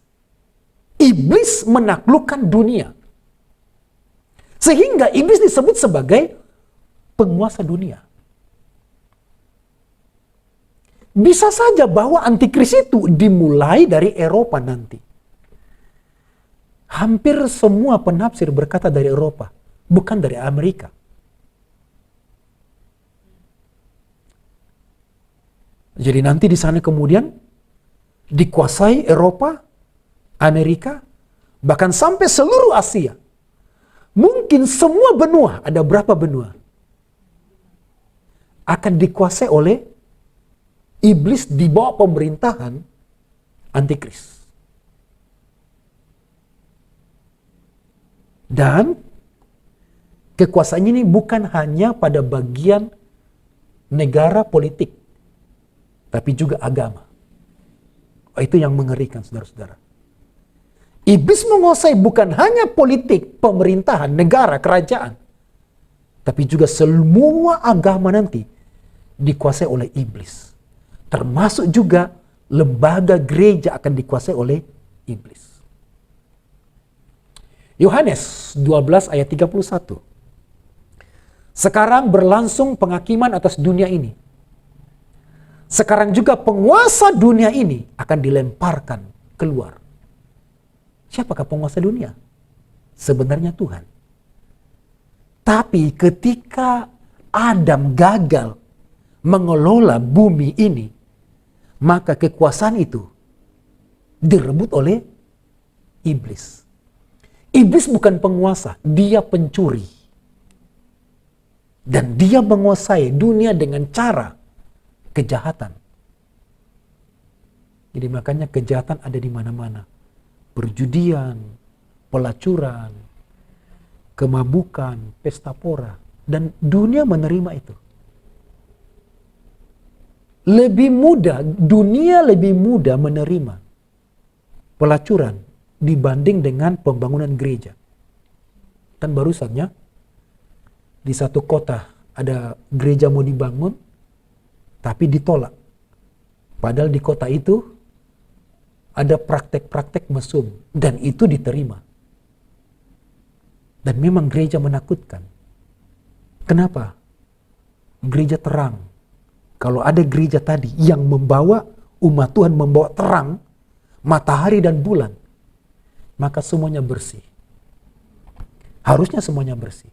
iblis menaklukkan dunia. Sehingga iblis disebut sebagai penguasa dunia. Bisa saja bahwa antikris itu dimulai dari Eropa nanti. Hampir semua penafsir berkata dari Eropa, bukan dari Amerika. Jadi nanti di sana kemudian dikuasai Eropa, Amerika, bahkan sampai seluruh Asia. Mungkin semua benua, ada berapa benua, akan dikuasai oleh iblis di bawah pemerintahan antikris. Dan kekuasaan ini bukan hanya pada bagian negara politik, tapi juga agama. Itu yang mengerikan, saudara-saudara. Iblis menguasai bukan hanya politik, pemerintahan, negara, kerajaan, tapi juga semua agama nanti dikuasai oleh iblis. Termasuk juga lembaga gereja akan dikuasai oleh iblis. Yohanes 12 ayat 31. Sekarang berlangsung penghakiman atas dunia ini. Sekarang juga penguasa dunia ini akan dilemparkan keluar. Siapakah penguasa dunia? Sebenarnya Tuhan. Tapi ketika Adam gagal mengelola bumi ini, maka kekuasaan itu direbut oleh iblis. Iblis bukan penguasa, dia pencuri. Dan dia menguasai dunia dengan cara kejahatan. Jadi makanya kejahatan ada di mana-mana. Perjudian, pelacuran, kemabukan, pesta pora. Dan dunia menerima itu. Dunia lebih mudah menerima pelacuran dibanding dengan pembangunan gereja. Kan barusannya di satu kota ada gereja mau dibangun, tapi ditolak. Padahal di kota itu ada praktek-praktek mesum, dan itu diterima. Dan memang gereja menakutkan. Kenapa? Gereja terang. Kalau ada gereja tadi yang membawa umat Tuhan, membawa terang, matahari dan bulan, maka semuanya bersih. Harusnya semuanya bersih.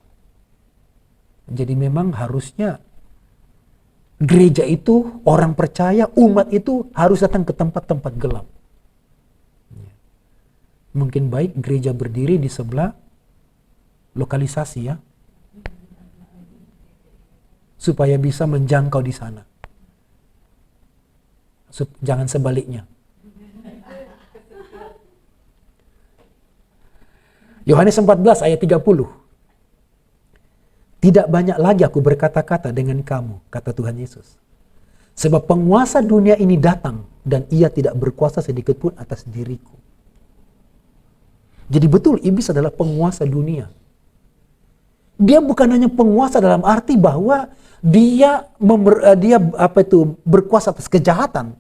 Jadi memang harusnya gereja itu, orang percaya, umat itu harus datang ke tempat-tempat gelap. Mungkin baik gereja berdiri di sebelah lokalisasi ya, supaya bisa menjangkau di sana. Jangan sebaliknya. Yohanes 14 ayat 30. Tidak banyak lagi aku berkata-kata dengan kamu, kata Tuhan Yesus. Sebab penguasa dunia ini datang dan ia tidak berkuasa sedikit pun atas diriku. Jadi betul iblis adalah penguasa dunia. Dia bukan hanya penguasa dalam arti bahwa dia berkuasa atas kejahatan.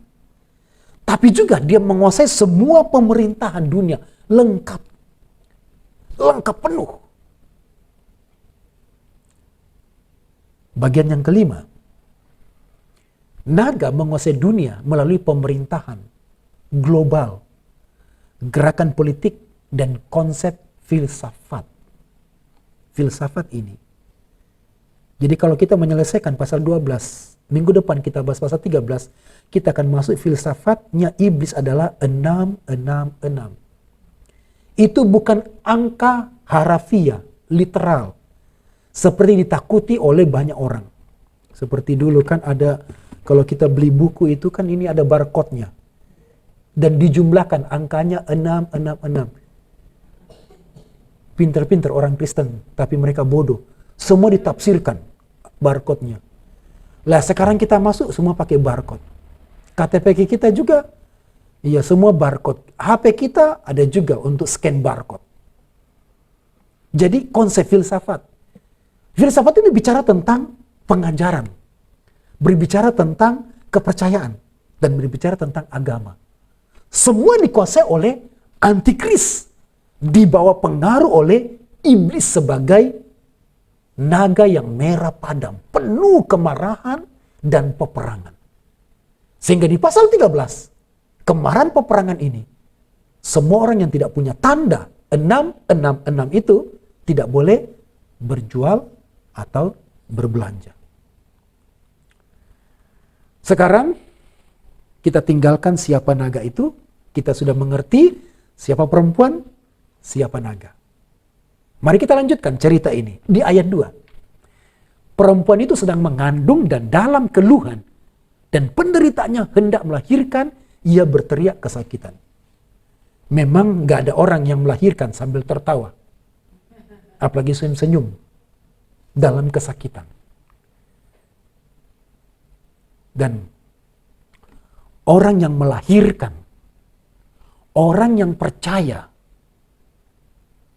Tapi juga dia menguasai semua pemerintahan dunia. Lengkap penuh. Bagian yang kelima. Naga menguasai dunia melalui pemerintahan global, gerakan politik, dan konsep filsafat. Filsafat ini. Jadi kalau kita menyelesaikan pasal 12, minggu depan kita bahas pasal 13, kita akan masuk filsafatnya iblis adalah 666. Itu bukan angka harafiah, literal. Seperti ditakuti oleh banyak orang. Seperti dulu kan ada Kalau kita beli buku itu kan ini ada barcode-nya. Dan dijumlahkan angkanya 666. Pinter-pinter orang Kristen, tapi mereka bodoh. Semua ditafsirkan barcode-nya. Lah sekarang kita masuk semua pakai barcode. KTP kita juga, ya semua barcode. HP kita ada juga untuk scan barcode. Jadi konsep filsafat. Filsafat itu bicara tentang pengajaran. Berbicara tentang kepercayaan. Dan berbicara tentang agama. Semua dikuasai oleh antikris. Di bawah pengaruh oleh iblis sebagai naga yang merah padam. Penuh kemarahan dan peperangan. Sehingga di pasal 13, kemarahan peperangan ini, semua orang yang tidak punya tanda 666 itu tidak boleh berjual atau berbelanja. Sekarang kita tinggalkan siapa naga itu, kita sudah mengerti siapa perempuan, siapa naga. Mari kita lanjutkan cerita ini di ayat 2. Perempuan itu sedang mengandung dan dalam keluhan dan penderitaannya hendak melahirkan, ia berteriak kesakitan. Memang gak ada orang yang melahirkan sambil tertawa. Apalagi senyum-senyum dalam kesakitan. Dan orang yang melahirkan, orang yang percaya,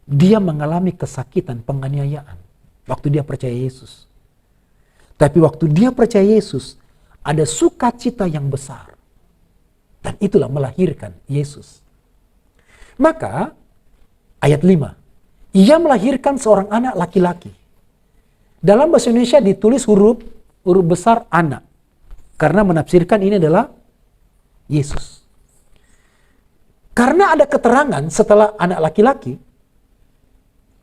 dia mengalami kesakitan, penganiayaan waktu dia percaya Yesus. Tapi waktu dia percaya Yesus, ada sukacita yang besar. Dan itulah melahirkan Yesus. Maka, ayat 5. Ia melahirkan seorang anak laki-laki. Dalam bahasa Indonesia ditulis huruf besar anak. Karena menafsirkan ini adalah Yesus. Karena ada keterangan setelah anak laki-laki,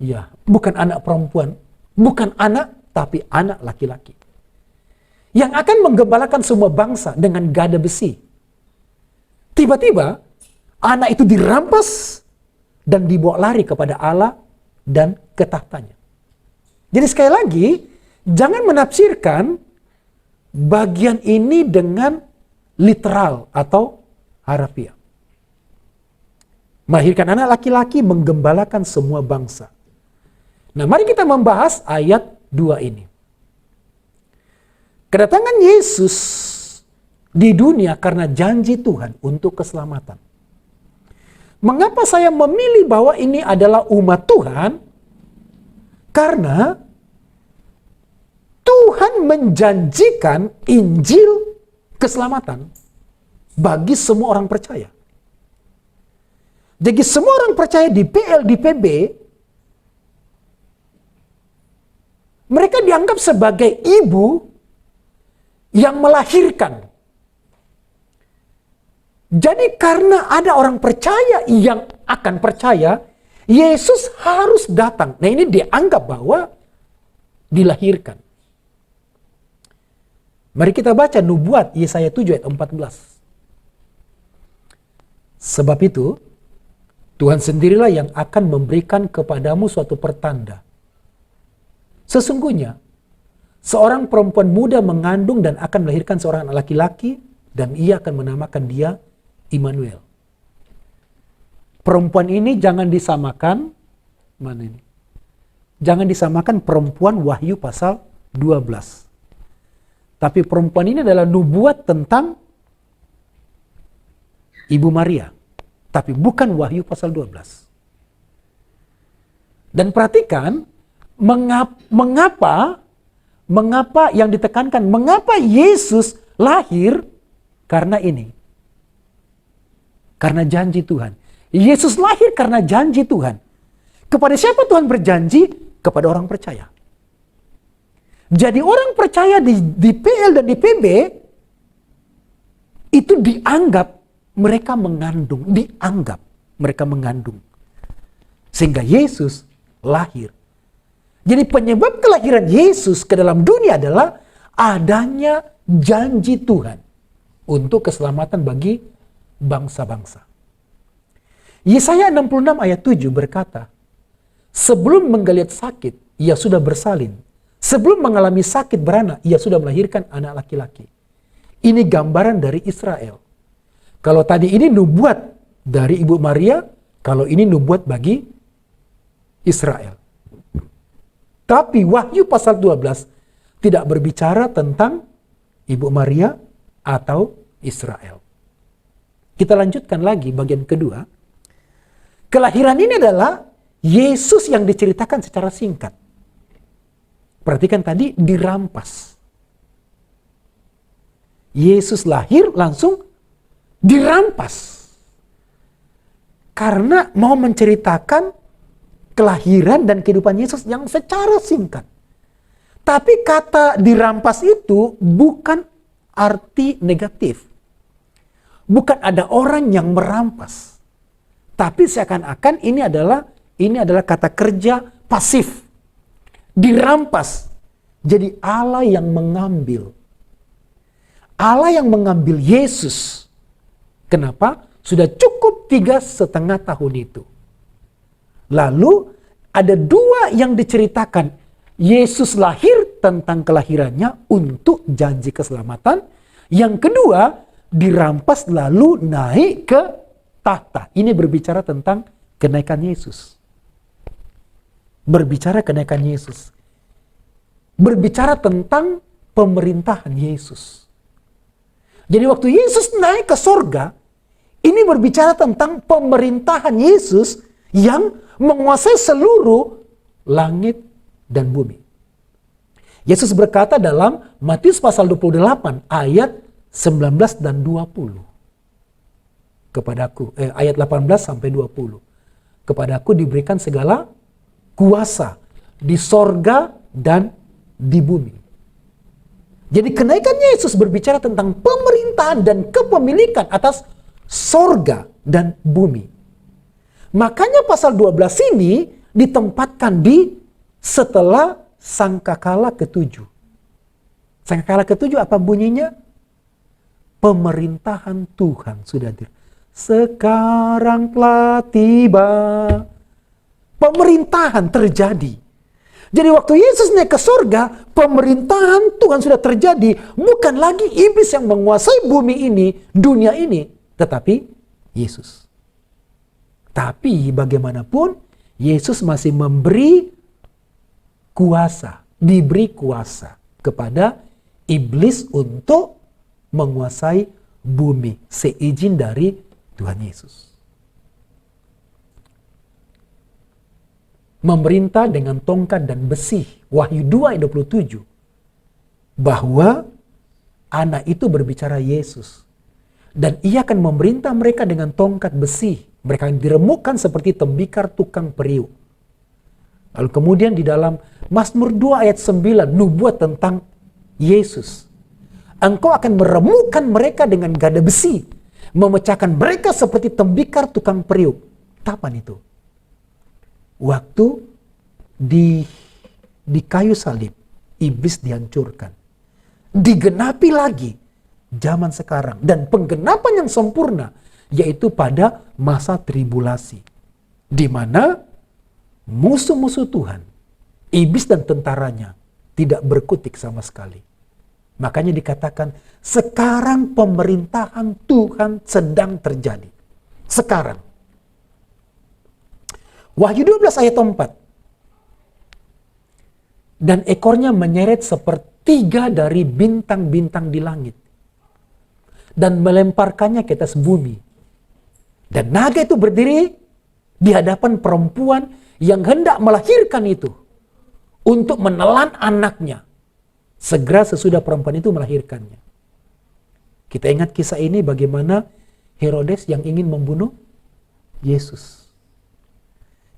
ya, bukan anak perempuan, bukan anak, tapi anak laki-laki. Yang akan menggembalakan semua bangsa dengan gada besi. Tiba-tiba, anak itu dirampas dan dibawa lari kepada Allah dan ke tahtanya. Jadi sekali lagi, jangan menafsirkan bagian ini dengan literal atau harafiah. Melahirkan anak laki-laki menggembalakan semua bangsa. Nah, mari kita membahas ayat 2 ini. Kedatangan Yesus di dunia karena janji Tuhan untuk keselamatan. Mengapa saya memilih bahwa ini adalah umat Tuhan? Karena Tuhan menjanjikan Injil keselamatan bagi semua orang percaya. Jadi semua orang percaya di PL, di PB, mereka dianggap sebagai ibu yang melahirkan. Jadi karena ada orang percaya yang akan percaya, Yesus harus datang. Nah, ini dianggap bahwa dilahirkan. Mari kita baca nubuat Yesaya 7 ayat 14. Sebab itu, Tuhan sendirilah yang akan memberikan kepadamu suatu pertanda. Sesungguhnya, seorang perempuan muda mengandung dan akan melahirkan seorang anak laki-laki, dan ia akan menamakan dia Immanuel. Perempuan ini jangan disamakan, mana ini? Jangan disamakan perempuan Wahyu pasal 12. Tapi perempuan ini adalah nubuat tentang Ibu Maria. Tapi bukan Wahyu pasal 12. Dan perhatikan, mengapa yang ditekankan, mengapa Yesus lahir? Karena ini. Karena janji Tuhan. Yesus lahir karena janji Tuhan. Kepada siapa Tuhan berjanji? Kepada orang percaya. Jadi orang percaya di PL dan di PB, itu dianggap mereka mengandung. Dianggap mereka mengandung. Sehingga Yesus lahir. Jadi penyebab kelahiran Yesus ke dalam dunia adalah adanya janji Tuhan untuk keselamatan bagi bangsa-bangsa. Yesaya 66 ayat 7 berkata, sebelum menggeliat sakit, ia sudah bersalin. Sebelum mengalami sakit beranak, ia sudah melahirkan anak laki-laki. Ini gambaran dari Israel. Kalau tadi ini nubuat dari Ibu Maria, kalau ini nubuat bagi Israel. Tapi Wahyu pasal 12 tidak berbicara tentang Ibu Maria atau Israel. Kita lanjutkan lagi bagian kedua. Kelahiran ini adalah Yesus yang diceritakan secara singkat. Perhatikan tadi, dirampas. Yesus lahir langsung dirampas. Karena mau menceritakan kelahiran dan kehidupan Yesus yang secara singkat. Tapi kata dirampas itu bukan arti negatif. Bukan ada orang yang merampas. Tapi seakan-akan ini adalah kata kerja pasif. Dirampas. Jadi Allah yang mengambil. Allah yang mengambil Yesus. Kenapa? Sudah cukup 3,5 tahun itu. Lalu ada dua yang diceritakan. Yesus lahir tentang kelahirannya untuk janji keselamatan. Yang kedua, dirampas lalu naik ke tahta. Ini berbicara tentang kenaikan Yesus. Berbicara kenaikan Yesus. Berbicara tentang pemerintahan Yesus. Jadi waktu Yesus naik ke sorga, ini berbicara tentang pemerintahan Yesus yang menguasai seluruh langit dan bumi. Yesus berkata dalam Matius pasal 28 ayat 19 dan 20. Kepadaku, ayat 18 sampai 20. Kepadaku diberikan segala kuasa di sorga dan di bumi. Jadi kenaikan Yesus berbicara tentang pemerintahan dan kepemilikan atas sorga dan bumi. Makanya pasal 12 ini ditempatkan di setelah sangkakala ke-7. Sangkakala ke-7 apa bunyinya? Pemerintahan Tuhan sudah hadir. Sekarang telah tiba. Pemerintahan terjadi. Jadi waktu Yesus naik ke surga, pemerintahan Tuhan sudah terjadi. Bukan lagi iblis yang menguasai bumi ini, dunia ini. Tetapi Yesus. Tapi bagaimanapun, Yesus masih memberi kuasa. Diberi kuasa kepada iblis untuk menguasai bumi. Seizin dari Tuhan Yesus. Memerintah dengan tongkat dan besi. Wahyu 2 ayat 27. Bahwa anak itu berbicara Yesus. Dan ia akan memerintah mereka dengan tongkat besi. Mereka akan diremukkan seperti tembikar tukang periuk. Lalu kemudian di dalam Mazmur 2 ayat 9. Nubuat tentang Yesus. Engkau akan meremukkan mereka dengan gada besi. Memecahkan mereka seperti tembikar tukang periuk. Kapan itu? Waktu di kayu salib, iblis dihancurkan. Digenapi lagi zaman sekarang. Dan penggenapan yang sempurna, yaitu pada masa tribulasi. Di mana musuh-musuh Tuhan, iblis dan tentaranya, tidak berkutik sama sekali. Makanya dikatakan, sekarang pemerintahan Tuhan sedang terjadi. Sekarang. Wahyu 12 ayat 4. Dan ekornya menyeret sepertiga dari bintang-bintang di langit. Dan melemparkannya ke atas bumi. Dan naga itu berdiri di hadapan perempuan yang hendak melahirkan itu. Untuk menelan anaknya. Segera sesudah perempuan itu melahirkannya. Kita ingat kisah ini bagaimana Herodes yang ingin membunuh Yesus.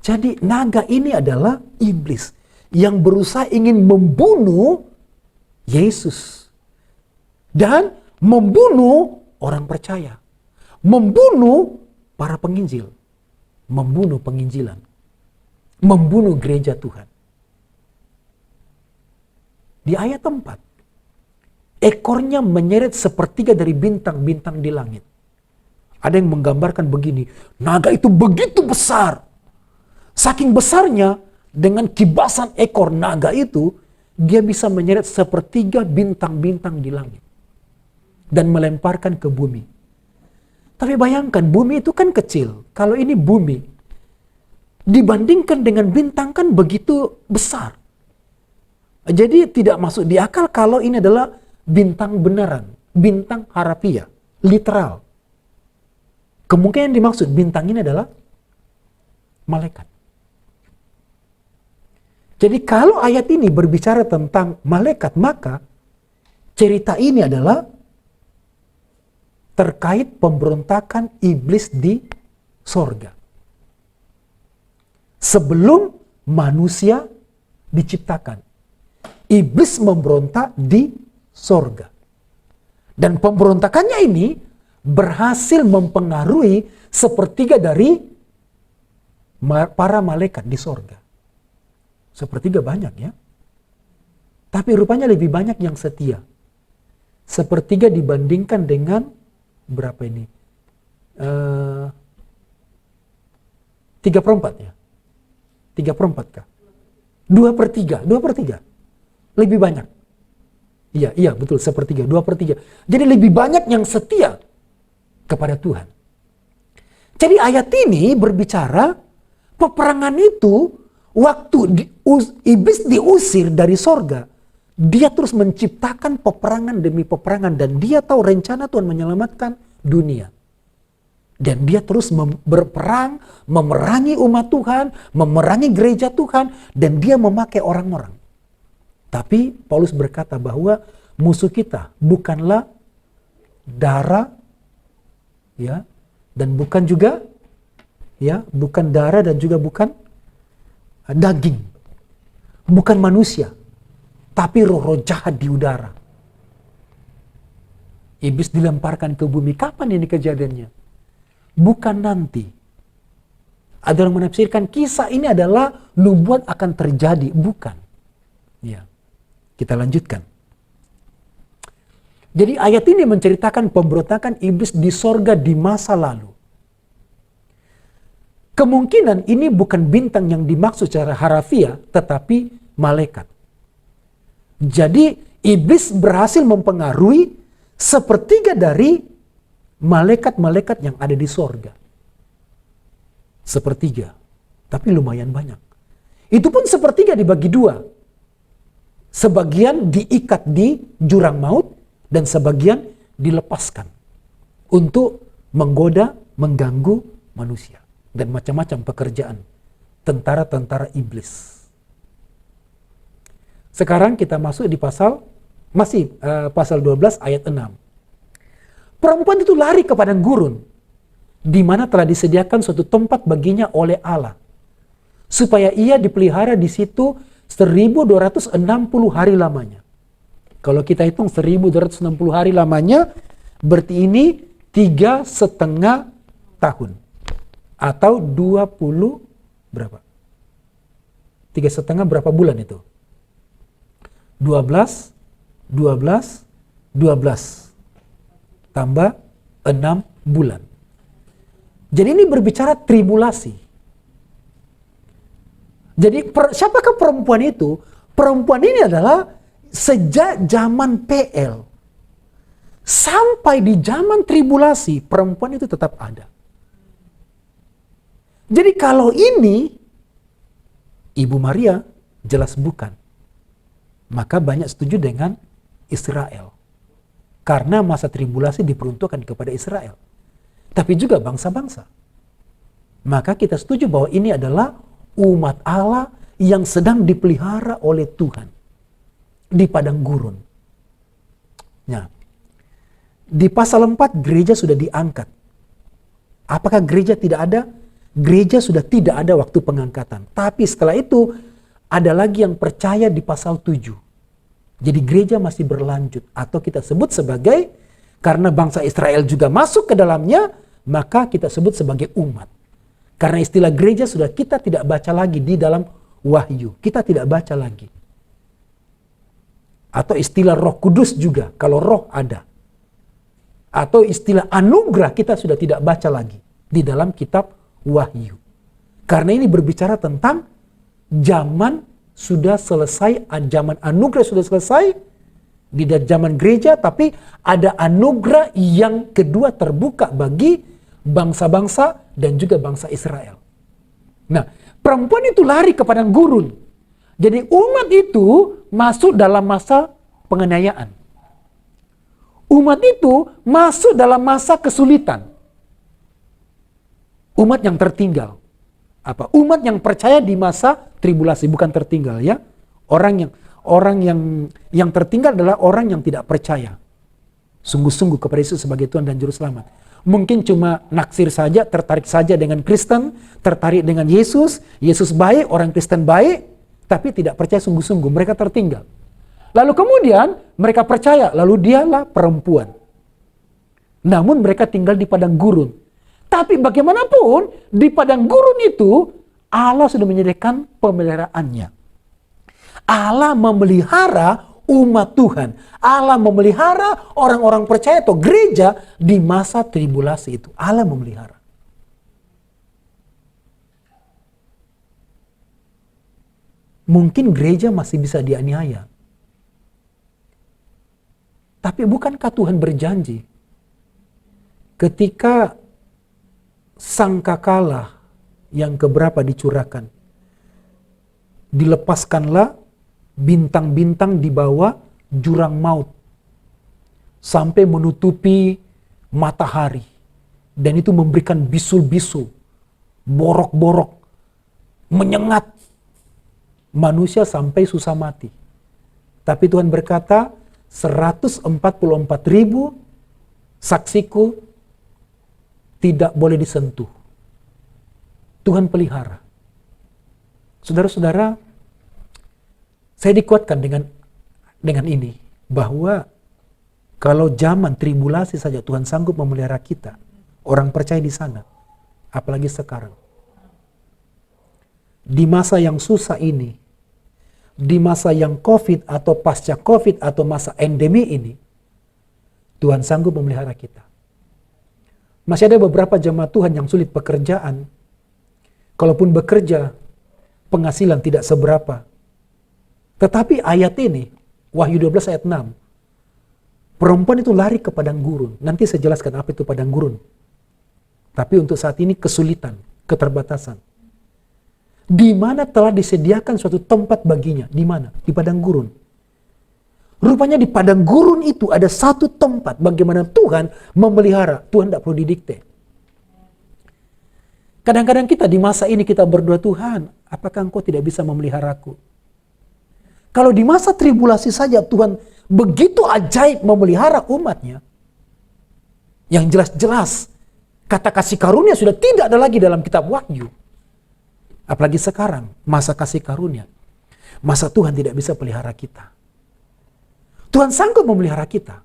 Jadi naga ini adalah iblis yang berusaha ingin membunuh Yesus. Dan membunuh orang percaya. Membunuh para penginjil. Membunuh penginjilan. Membunuh gereja Tuhan. Di ayat 4. Ekornya menyeret sepertiga dari bintang-bintang di langit. Ada yang menggambarkan begini. Naga itu begitu besar. Saking besarnya, dengan kibasan ekor naga itu, dia bisa menyeret sepertiga bintang-bintang di langit. dan melemparkan ke bumi. Tapi bayangkan, bumi itu kan kecil. Kalau ini bumi, dibandingkan dengan bintang kan begitu besar. Jadi tidak masuk di akal kalau ini adalah bintang beneran, bintang harafiah, literal. Kemungkinan yang dimaksud bintang ini adalah malaikat. Jadi kalau ayat ini berbicara tentang malaikat, maka cerita ini adalah terkait pemberontakan iblis di sorga. Sebelum manusia diciptakan, iblis memberontak di sorga. Dan pemberontakannya ini berhasil mempengaruhi sepertiga dari para malaikat di sorga. Sepertiga banyak ya. Tapi rupanya lebih banyak yang setia. Sepertiga dibandingkan dengan berapa ini? 3/4 ya? 3/4 kah? 2/3. Lebih banyak. Iya betul, 1/3, 2/3. Jadi lebih banyak yang setia kepada Tuhan. Jadi ayat ini berbicara peperangan itu waktu iblis diusir dari sorga, dia terus menciptakan peperangan demi peperangan dan dia tahu rencana Tuhan menyelamatkan dunia. Dan dia terus berperang, memerangi umat Tuhan, memerangi gereja Tuhan, dan dia memakai orang-orang. Tapi Paulus berkata bahwa musuh kita bukanlah darah, ya, dan bukan juga, ya, bukan darah dan juga bukan daging, bukan manusia, tapi roh-roh jahat di udara. Iblis dilemparkan ke bumi. Kapan ini kejadiannya? Bukan nanti. Ada yang menafsirkan kisah ini adalah nubuat akan terjadi. Bukan. Ya. Kita lanjutkan. Jadi ayat ini menceritakan pemberontakan iblis di sorga di masa lalu. Kemungkinan ini bukan bintang yang dimaksud secara harafiah, tetapi malaikat. Jadi iblis berhasil mempengaruhi sepertiga dari malaikat-malaikat yang ada di sorga. Sepertiga. Tapi lumayan banyak. Itu pun sepertiga dibagi dua. Sebagian diikat di jurang maut dan sebagian dilepaskan untuk menggoda, mengganggu manusia. Dan macam-macam pekerjaan tentara-tentara iblis. Sekarang kita masuk di pasal 12 ayat 6. Perempuan itu lari ke padang gurun, di mana telah disediakan suatu tempat baginya oleh Allah, supaya ia dipelihara di situ 1260 hari lamanya. Kalau kita hitung 1260 hari lamanya, berarti ini 3,5 tahun. Atau 20 berapa? 3,5 berapa bulan itu? 12 tambah 6 bulan. Jadi ini berbicara tribulasi. Jadi siapakah perempuan itu? Perempuan ini adalah sejak zaman PL sampai di zaman tribulasi, perempuan itu tetap ada. Jadi kalau ini Ibu Maria jelas bukan. Maka banyak setuju dengan Israel. Karena masa tribulasi diperuntukkan kepada Israel. Tapi juga bangsa-bangsa. Maka kita setuju bahwa ini adalah umat Allah yang sedang dipelihara oleh Tuhan. Di padang gurun. Nah, di pasal 4 gereja sudah diangkat. Apakah gereja tidak ada? Gereja sudah tidak ada waktu pengangkatan. Tapi setelah itu ada lagi yang percaya di pasal 7. Jadi gereja masih berlanjut. Atau kita sebut sebagai, karena bangsa Israel juga masuk ke dalamnya, maka kita sebut sebagai umat. Karena istilah gereja sudah kita tidak baca lagi di dalam Wahyu. Kita tidak baca lagi. Atau istilah Roh Kudus juga, kalau roh ada. Atau istilah anugerah kita sudah tidak baca lagi di dalam kitab Wahyu. Karena ini berbicara tentang zaman sudah selesai, zaman anugerah sudah selesai, di zaman gereja, tapi ada anugerah yang kedua terbuka bagi bangsa-bangsa dan juga bangsa Israel. Nah, perempuan itu lari ke padang gurun. Jadi umat itu masuk dalam masa penganiayaan. Umat itu masuk dalam masa kesulitan. Umat yang tertinggal. Umat yang percaya di masa tribulasi, bukan tertinggal ya. Orang yang tertinggal adalah orang yang tidak percaya sungguh-sungguh kepada Yesus sebagai Tuhan dan Juru Selamat. Mungkin cuma naksir saja, tertarik saja dengan Kristen, tertarik dengan Yesus, Yesus baik, orang Kristen baik, tapi tidak percaya sungguh-sungguh, mereka tertinggal. Lalu kemudian mereka percaya, lalu dialah perempuan. Namun mereka tinggal di padang gurun. Tapi bagaimanapun, di padang gurun itu, Allah sudah menyediakan pemeliharaannya. Allah memelihara umat Tuhan. Allah memelihara orang-orang percaya atau gereja di masa tribulasi itu. Allah memelihara. Mungkin gereja masih bisa dianiaya. Tapi bukankah Tuhan berjanji ketika sangkakala yang keberapa dicurahkan, dilepaskanlah bintang-bintang di bawah jurang maut sampai menutupi matahari, dan itu memberikan bisul-bisul, borok-borok, menyengat manusia sampai susah mati. Tapi Tuhan berkata, 144.000 saksiku tidak boleh disentuh. Tuhan pelihara. Saudara-saudara, saya dikuatkan dengan ini, bahwa kalau zaman tribulasi saja Tuhan sanggup memelihara kita, orang percaya di sana, apalagi sekarang. Di masa yang susah ini, di masa yang COVID atau pasca COVID atau masa endemi ini, Tuhan sanggup memelihara kita. Masih ada beberapa jemaat Tuhan yang sulit pekerjaan. Kalaupun bekerja, penghasilan tidak seberapa. Tetapi ayat ini, Wahyu 12 ayat 6, perempuan itu lari ke padang gurun. Nanti saya jelaskan apa itu padang gurun. Tapi untuk saat ini kesulitan, keterbatasan. Di mana telah disediakan suatu tempat baginya. Di mana? Di padang gurun. Rupanya di padang gurun itu ada satu tempat bagaimana Tuhan memelihara. Tuhan tidak perlu didikte. Kadang-kadang kita di masa ini kita berdoa, Tuhan, apakah Engkau tidak bisa memeliharaku? Kalau di masa tribulasi saja Tuhan begitu ajaib memelihara umatnya, yang jelas-jelas kata kasih karunia sudah tidak ada lagi dalam kitab Wahyu. Apalagi sekarang, masa kasih karunia. Masa Tuhan tidak bisa pelihara kita. Tuhan sanggup memelihara kita.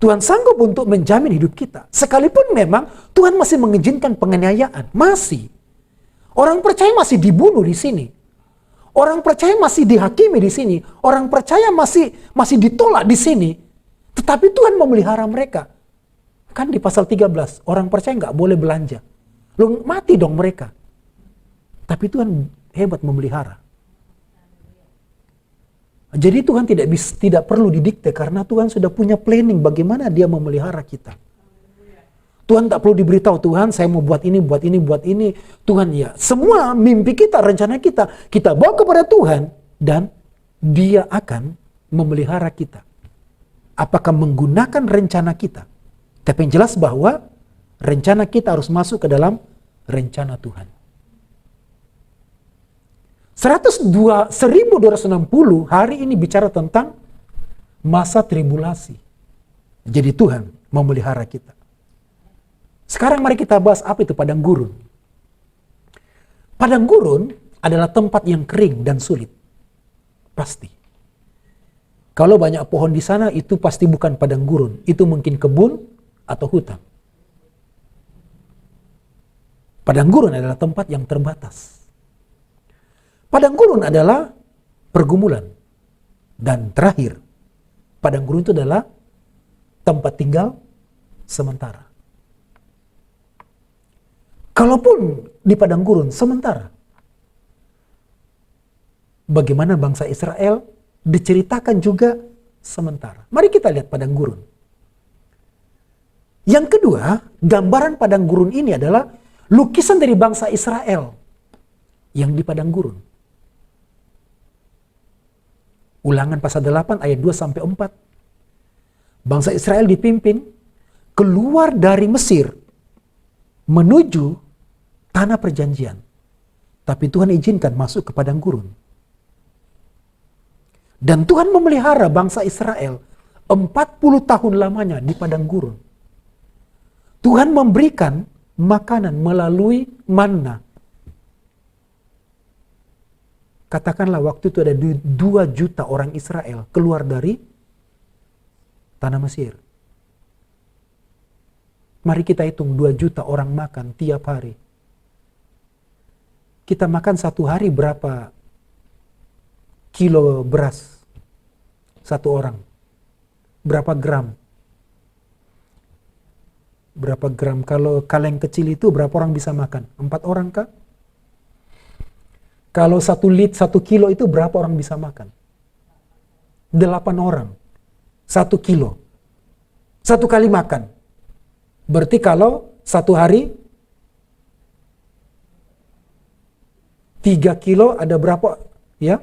Tuhan sanggup untuk menjamin hidup kita. Sekalipun memang Tuhan masih mengizinkan penganiayaan. Masih. Orang percaya masih dibunuh di sini. Orang percaya masih dihakimi di sini. Orang percaya masih ditolak di sini. Tetapi Tuhan memelihara mereka. Kan di pasal 13, orang percaya nggak boleh belanja. Loh, mati dong mereka. Tapi Tuhan hebat memelihara. Jadi Tuhan tidak perlu didikte karena Tuhan sudah punya planning bagaimana Dia memelihara kita. Tuhan tak perlu diberitahu, Tuhan saya mau buat ini, buat ini, buat ini. Tuhan ya, semua mimpi kita, rencana kita bawa kepada Tuhan dan Dia akan memelihara kita. Apakah menggunakan rencana kita? Tapi yang jelas bahwa rencana kita harus masuk ke dalam rencana Tuhan. 1260 hari ini bicara tentang masa tribulasi. Jadi Tuhan memelihara kita. Sekarang mari kita bahas apa itu padang gurun. Padang gurun adalah tempat yang kering dan sulit. Pasti. Kalau banyak pohon di sana itu pasti bukan padang gurun. Itu mungkin kebun atau hutan. Padang gurun adalah tempat yang terbatas. Padang gurun adalah pergumulan. Dan terakhir, padang gurun itu adalah tempat tinggal sementara. Kalaupun di padang gurun sementara, bagaimana bangsa Israel diceritakan juga sementara. Mari kita lihat padang gurun. Yang kedua, gambaran padang gurun ini adalah lukisan dari bangsa Israel yang di padang gurun. Ulangan pasal 8 ayat 2-4. Bangsa Israel dipimpin keluar dari Mesir menuju tanah perjanjian. Tapi Tuhan izinkan masuk ke padang gurun. Dan Tuhan memelihara bangsa Israel 40 tahun lamanya di padang gurun. Tuhan memberikan makanan melalui manna. Katakanlah waktu itu ada 2 juta orang Israel keluar dari tanah Mesir. Mari kita hitung 2 juta orang makan tiap hari. Kita makan satu hari berapa kilo beras satu orang? Berapa gram? Berapa gram? Kalau kaleng kecil itu berapa orang bisa makan? 4 orang kah? Kalau 1 kilo itu berapa orang bisa makan? 8 orang. 1 kilo. 1 kali makan. Berarti kalau 1 hari 3 kilo ada berapa? Ya?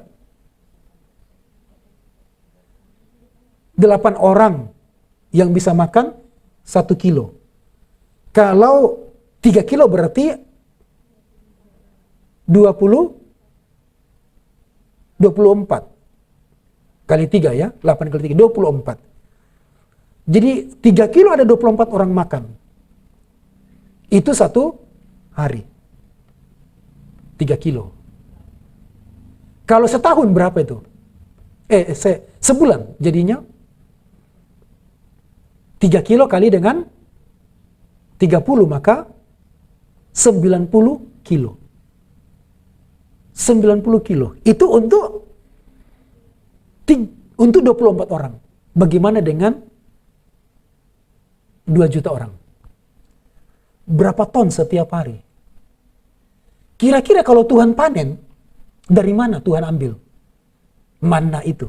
8 orang yang bisa makan 1 kilo. Kalau 3 kilo berarti 24 kali 3 ya, 8 kali 3, 24. Jadi 3 kilo ada 24 orang makan. Itu 1 hari. 3 kilo. Kalau setahun berapa itu? Sebulan jadinya 3 kilo kali dengan 30 maka 90 kilo. 90 kilo. Itu untuk 24 orang. Bagaimana dengan 2 juta orang? Berapa ton setiap hari? Kira-kira kalau Tuhan panen, dari mana Tuhan ambil manna itu?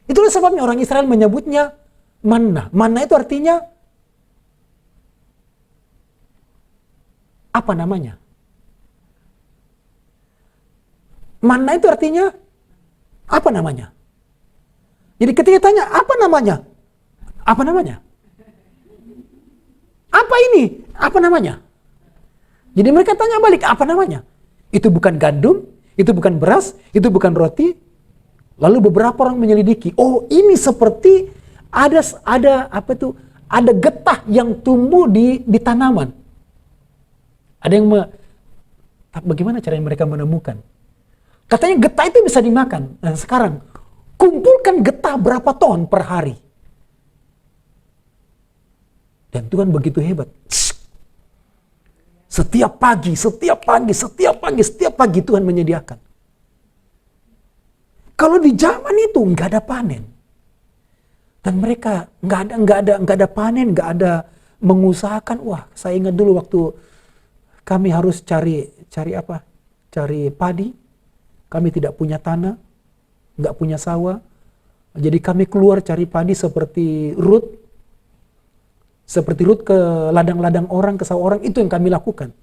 Itulah sebabnya orang Israel menyebutnya manna. Manna itu artinya apa namanya? Manna itu artinya apa namanya? Jadi ketika tanya apa namanya? Apa namanya? Apa ini? Apa namanya? Jadi mereka tanya balik, apa namanya? Itu bukan gandum, itu bukan beras, itu bukan roti. Lalu beberapa orang menyelidiki, oh ini seperti ada getah yang tumbuh di tanaman. Ada yang bagaimana caranya mereka menemukan? Katanya getah itu bisa dimakan. Nah sekarang, kumpulkan getah berapa ton per hari. Dan Tuhan begitu hebat. Setiap pagi Tuhan menyediakan. Kalau di zaman itu nggak ada panen. Dan mereka nggak ada panen, nggak ada mengusahakan. Wah, saya ingat dulu waktu kami harus cari padi. Kami tidak punya tanah, nggak punya sawah. Jadi kami keluar cari padi seperti Rut ke ladang-ladang orang, ke sawah orang, itu yang kami lakukan.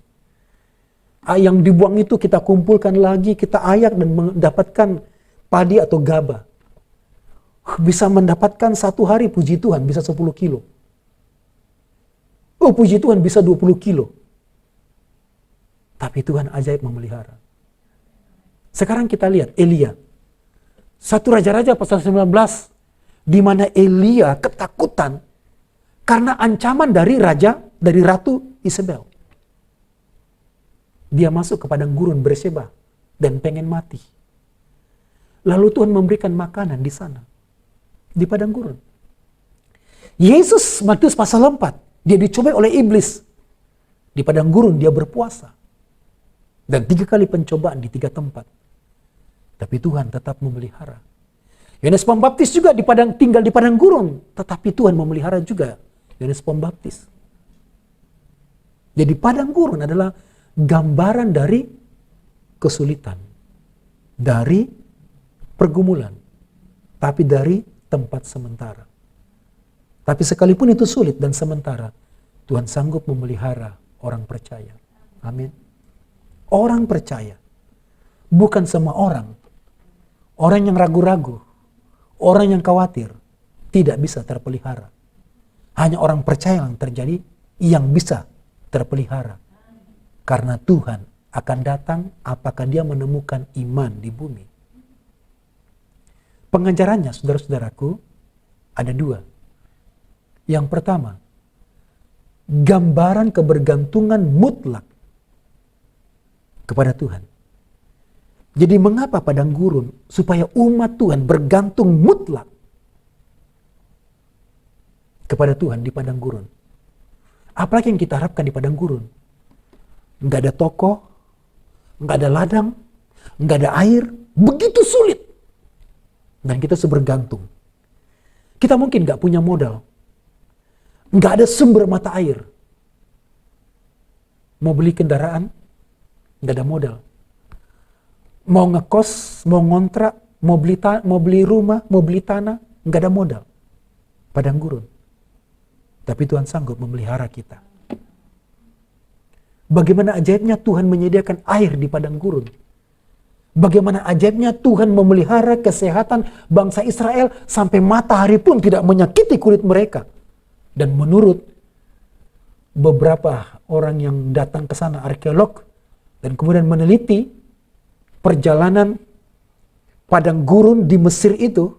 Yang dibuang itu kita kumpulkan lagi, kita ayak dan mendapatkan padi atau gabah. Bisa mendapatkan 1 hari, puji Tuhan, bisa 10 kilo. Oh puji Tuhan, bisa 20 kilo. Tapi Tuhan ajaib memelihara. Sekarang kita lihat Elia. 1 Raja-Raja pasal 19, di mana Elia ketakutan karena ancaman dari Ratu Isabel. Dia masuk ke padang gurun Berseba dan pengen mati. Lalu Tuhan memberikan makanan di sana, di padang gurun. Yesus, Matius pasal 4, dia dicobai oleh iblis. Di padang gurun dia berpuasa. Dan 3 kali pencobaan di 3 tempat. Tapi Tuhan tetap memelihara. Yohanes Pembaptis juga tinggal di padang gurun. Tetapi Tuhan memelihara juga Yohanes Pembaptis. Jadi padang gurun adalah gambaran dari kesulitan. Dari pergumulan. Tapi dari tempat sementara. Tapi sekalipun itu sulit dan sementara, Tuhan sanggup memelihara orang percaya. Amin. Orang percaya. Bukan semua orang. Orang yang ragu-ragu, orang yang khawatir, tidak bisa terpelihara. Hanya orang percaya yang bisa terpelihara. Karena Tuhan akan datang apakah dia menemukan iman di bumi. Pengajarannya, saudara-saudaraku, ada dua. Yang pertama, gambaran kebergantungan mutlak kepada Tuhan. Jadi mengapa padang gurun? Supaya umat Tuhan bergantung mutlak kepada Tuhan di padang gurun. Apalagi yang kita harapkan di padang gurun? Nggak ada toko, nggak ada ladang, nggak ada air, begitu sulit. Dan kita bergantung. Kita mungkin nggak punya modal, nggak ada sumber mata air. Mau beli kendaraan, nggak ada modal. Mau ngekos, mau ngontrak, mau beli rumah, mau beli tanah, nggak ada modal. Padang gurun. Tapi Tuhan sanggup memelihara kita. Bagaimana ajaibnya Tuhan menyediakan air di padang gurun. Bagaimana ajaibnya Tuhan memelihara kesehatan bangsa Israel sampai matahari pun tidak menyakiti kulit mereka. Dan menurut beberapa orang yang datang ke sana, arkeolog, dan kemudian meneliti perjalanan padang gurun di Mesir itu,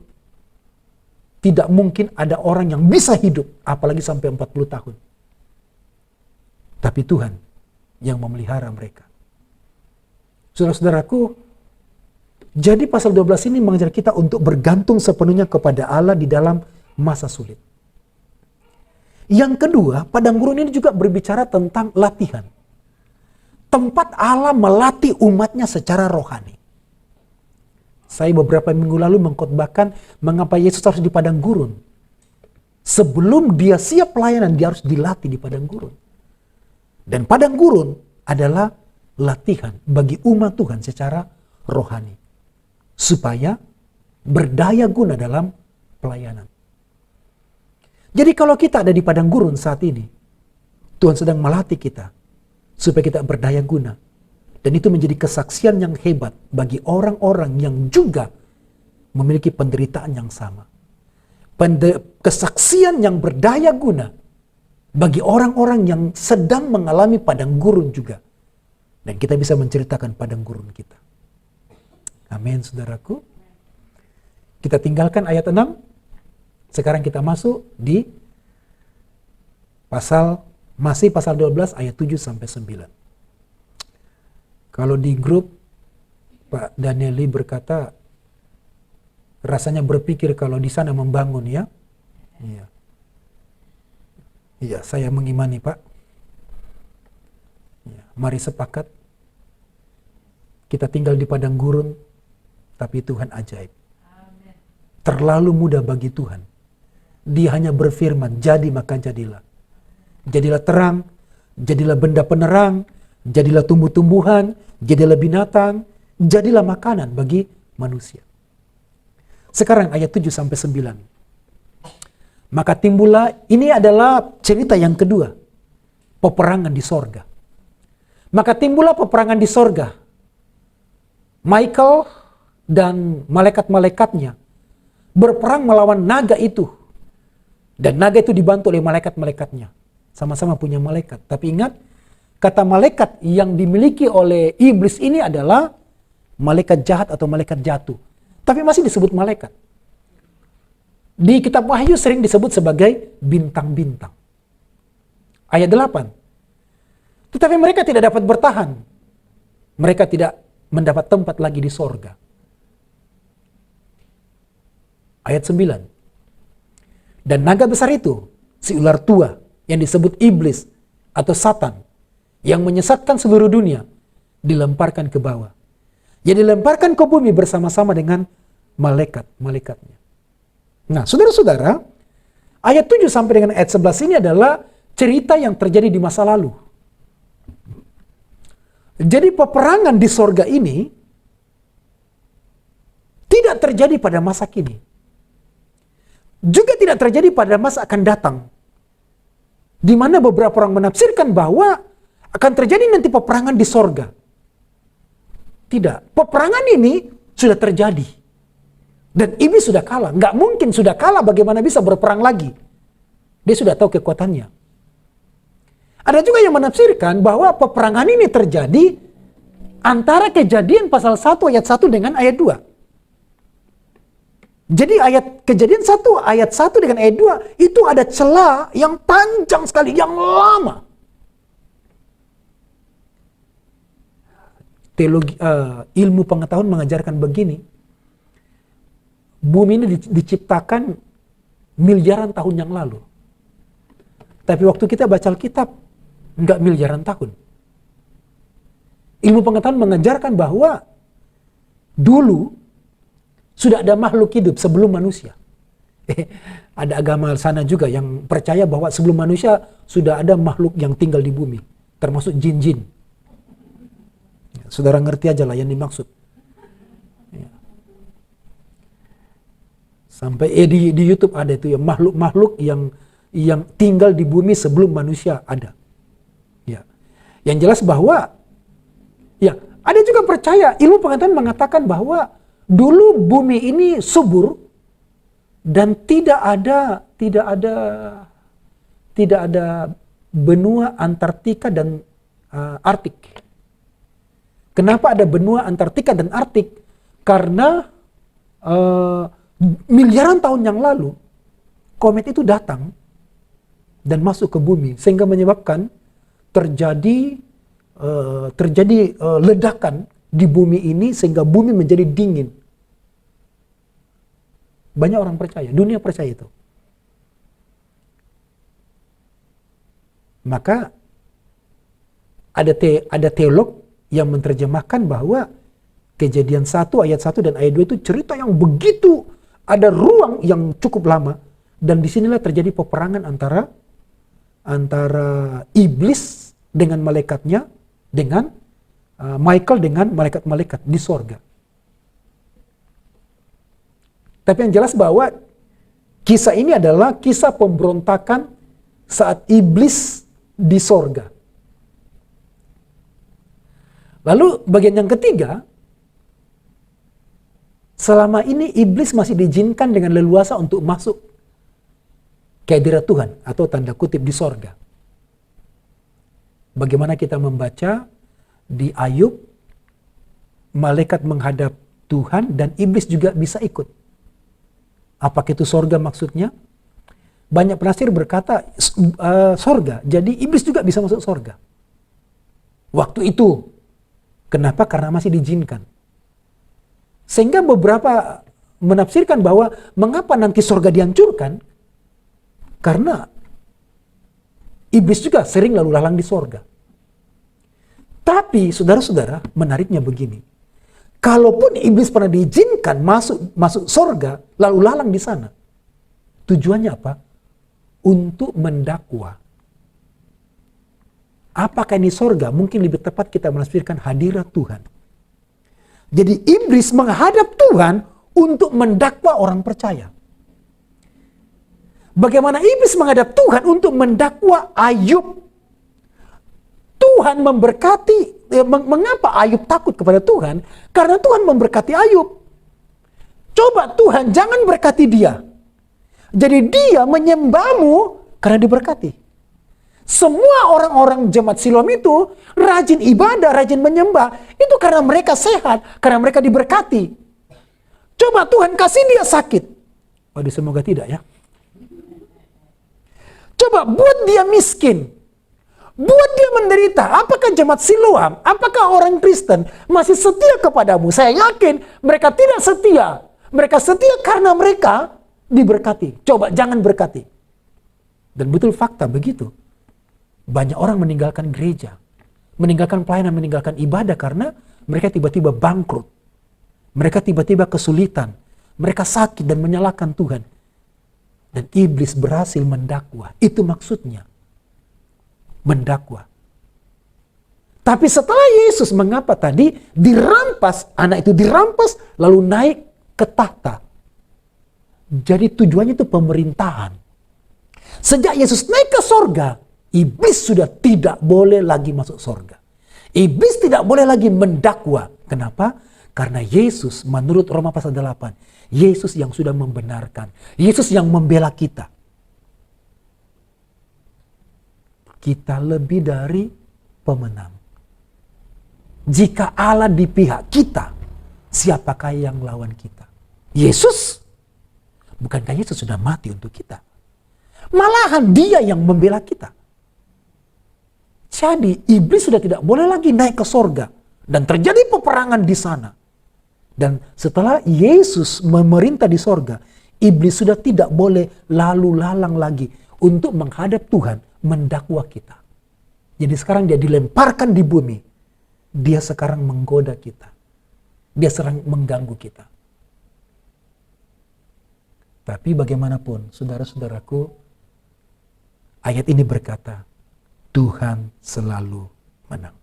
tidak mungkin ada orang yang bisa hidup, apalagi sampai 40 tahun. Tapi Tuhan yang memelihara mereka. Saudara-saudaraku, jadi pasal 12 ini mengajar kita untuk bergantung sepenuhnya kepada Allah di dalam masa sulit. Yang kedua, padang gurun ini juga berbicara tentang latihan. Tempat Allah melatih umatnya secara rohani. Saya beberapa minggu lalu mengkhotbahkan mengapa Yesus harus di padang gurun. Sebelum dia siap pelayanan, dia harus dilatih di padang gurun. Dan padang gurun adalah latihan bagi umat Tuhan secara rohani. Supaya berdaya guna dalam pelayanan. Jadi kalau kita ada di padang gurun saat ini, Tuhan sedang melatih kita supaya kita berdaya guna. Dan itu menjadi kesaksian yang hebat bagi orang-orang yang juga memiliki penderitaan yang sama. Kesaksian yang berdaya guna bagi orang-orang yang sedang mengalami padang gurun juga. Dan kita bisa menceritakan padang gurun kita. Amin, saudaraku. Kita tinggalkan ayat 6. Sekarang kita masuk di masih pasal 12 ayat 7 sampai 9. Kalau di grup Pak Danieli berkata rasanya berpikir kalau di sana membangun ya. Iya. Iya, saya mengimani Pak. Ya, mari sepakat. Kita tinggal di padang gurun tapi Tuhan ajaib. Amen. Terlalu mudah bagi Tuhan. Dia hanya berfirman, jadi maka jadilah. Jadilah terang, jadilah benda penerang, jadilah tumbuh-tumbuhan, jadilah binatang, jadilah makanan bagi manusia. Sekarang ayat 7 sampai 9. Maka timbullah, ini adalah cerita yang kedua. Peperangan di sorga. Maka timbullah peperangan di sorga. Michael dan malaikat-malaikatnya berperang melawan naga itu. Dan naga itu dibantu oleh malaikat-malaikatnya. Sama-sama punya malaikat. Tapi ingat, kata malaikat yang dimiliki oleh iblis ini adalah malaikat jahat atau malaikat jatuh. Tapi masih disebut malaikat. Di kitab Wahyu sering disebut sebagai bintang-bintang. Ayat 8. Tetapi mereka tidak dapat bertahan. Mereka tidak mendapat tempat lagi di sorga. Ayat 9. Dan naga besar itu, si ular tua yang disebut iblis atau Satan, yang menyesatkan seluruh dunia, dilemparkan ke bawah. Ia dilemparkan ke bumi bersama-sama dengan malaikat-malaikatnya. Nah, saudara-saudara, ayat 7 sampai dengan ayat 11 ini adalah cerita yang terjadi di masa lalu. Jadi peperangan di sorga ini tidak terjadi pada masa kini. juga tidak terjadi pada masa akan datang. Di mana beberapa orang menafsirkan bahwa akan terjadi nanti peperangan di sorga. Tidak, peperangan ini sudah terjadi. Dan iblis sudah kalah. Nggak mungkin sudah kalah, bagaimana bisa berperang lagi. Dia sudah tahu kekuatannya. Ada juga yang menafsirkan bahwa peperangan ini terjadi antara Kejadian pasal 1 ayat 1 dengan ayat 2. Jadi Kejadian 1 ayat 1 dengan ayat 2 itu ada celah yang panjang sekali, yang lama. Teologi, ilmu pengetahuan mengajarkan begini. Bumi ini diciptakan miliaran tahun yang lalu. Tapi waktu kita baca Alkitab, enggak miliaran tahun. Ilmu pengetahuan mengajarkan bahwa dulu sudah ada makhluk hidup sebelum manusia. Ada agama sana juga yang percaya bahwa sebelum manusia sudah ada makhluk yang tinggal di bumi, termasuk jin-jin. Saudara ngerti aja lah yang dimaksud. Sampai di YouTube ada itu ya, makhluk-makhluk yang tinggal di bumi sebelum manusia ada. Ya. Yang jelas bahwa ya, ada juga percaya, ilmu pengetahuan mengatakan bahwa dulu bumi ini subur dan tidak ada benua Antartika dan Arktik. Kenapa ada benua Antartika dan Arktik? Karena miliaran tahun yang lalu komet itu datang dan masuk ke bumi sehingga menyebabkan terjadi ledakan di bumi ini sehingga bumi menjadi dingin. Banyak orang percaya, dunia percaya itu. Maka ada teolog yang menerjemahkan bahwa Kejadian 1 ayat 1 dan ayat 2 itu cerita yang begitu ada ruang yang cukup lama, dan disinilah terjadi peperangan antara iblis dengan malaikatnya, dengan Michael dengan malaikat-malaikat di sorga. Tapi yang jelas bahwa kisah ini adalah kisah pemberontakan saat iblis di sorga. Lalu bagian yang ketiga, selama ini iblis masih diizinkan dengan leluasa untuk masuk ke hadirat Tuhan atau tanda kutip di sorga. Bagaimana kita membaca di Ayub, malaikat menghadap Tuhan dan iblis juga bisa ikut. Apakah itu sorga maksudnya? Banyak penafsir berkata sorga, jadi iblis juga bisa masuk sorga. Waktu itu. Kenapa? Karena masih diizinkan. Sehingga beberapa menafsirkan bahwa mengapa nanti sorga dihancurkan? Karena iblis juga sering lalu lalang di sorga. Tapi saudara-saudara, menariknya begini. Kalaupun iblis pernah diizinkan masuk sorga, lalu lalang di sana. Tujuannya apa? Untuk mendakwa. Apakah ini sorga? Mungkin lebih tepat kita menafsirkan hadirat Tuhan. Jadi iblis menghadap Tuhan untuk mendakwa orang percaya. Bagaimana iblis menghadap Tuhan untuk mendakwa Ayub? Tuhan memberkati. Mengapa Ayub takut kepada Tuhan? Karena Tuhan memberkati Ayub. Coba Tuhan jangan berkati dia. Jadi dia menyembahmu karena diberkati. Semua orang-orang jemaat Siloam itu rajin ibadah, rajin menyembah. Itu karena mereka sehat, karena mereka diberkati. Coba Tuhan kasih dia sakit. Waduh, semoga tidak ya. Coba buat dia miskin. Buat dia menderita. Apakah jemaat Siloam, apakah orang Kristen masih setia kepadamu? Saya yakin mereka tidak setia. Mereka setia karena mereka diberkati. Coba jangan berkati. Dan betul fakta begitu. Banyak orang meninggalkan gereja, meninggalkan pelayanan, meninggalkan ibadah karena mereka tiba-tiba bangkrut. Mereka tiba-tiba kesulitan. Mereka sakit dan menyalahkan Tuhan. Dan iblis berhasil mendakwa. Itu maksudnya. Mendakwa. Tapi setelah Yesus mengapa tadi dirampas, anak itu dirampas lalu naik ke tahta. Jadi tujuannya itu pemerintahan. Sejak Yesus naik ke sorga, iblis sudah tidak boleh lagi masuk sorga. Iblis tidak boleh lagi mendakwa. Kenapa? Karena Yesus menurut Roma pasal 8, Yesus yang sudah membenarkan. Yesus yang membela kita. Kita lebih dari pemenang. Jika Allah di pihak kita, siapakah yang lawan kita? Yesus. Bukankah Yesus sudah mati untuk kita? Malahan dia yang membela kita. Jadi iblis sudah tidak boleh lagi naik ke sorga. Dan terjadi peperangan di sana. Dan setelah Yesus memerintah di sorga, iblis sudah tidak boleh lalu lalang lagi untuk menghadap Tuhan mendakwa kita. Jadi sekarang dia dilemparkan di bumi. Dia sekarang menggoda kita. Dia sekarang mengganggu kita. Tapi bagaimanapun, saudara-saudaraku, ayat ini berkata, Tuhan selalu menang.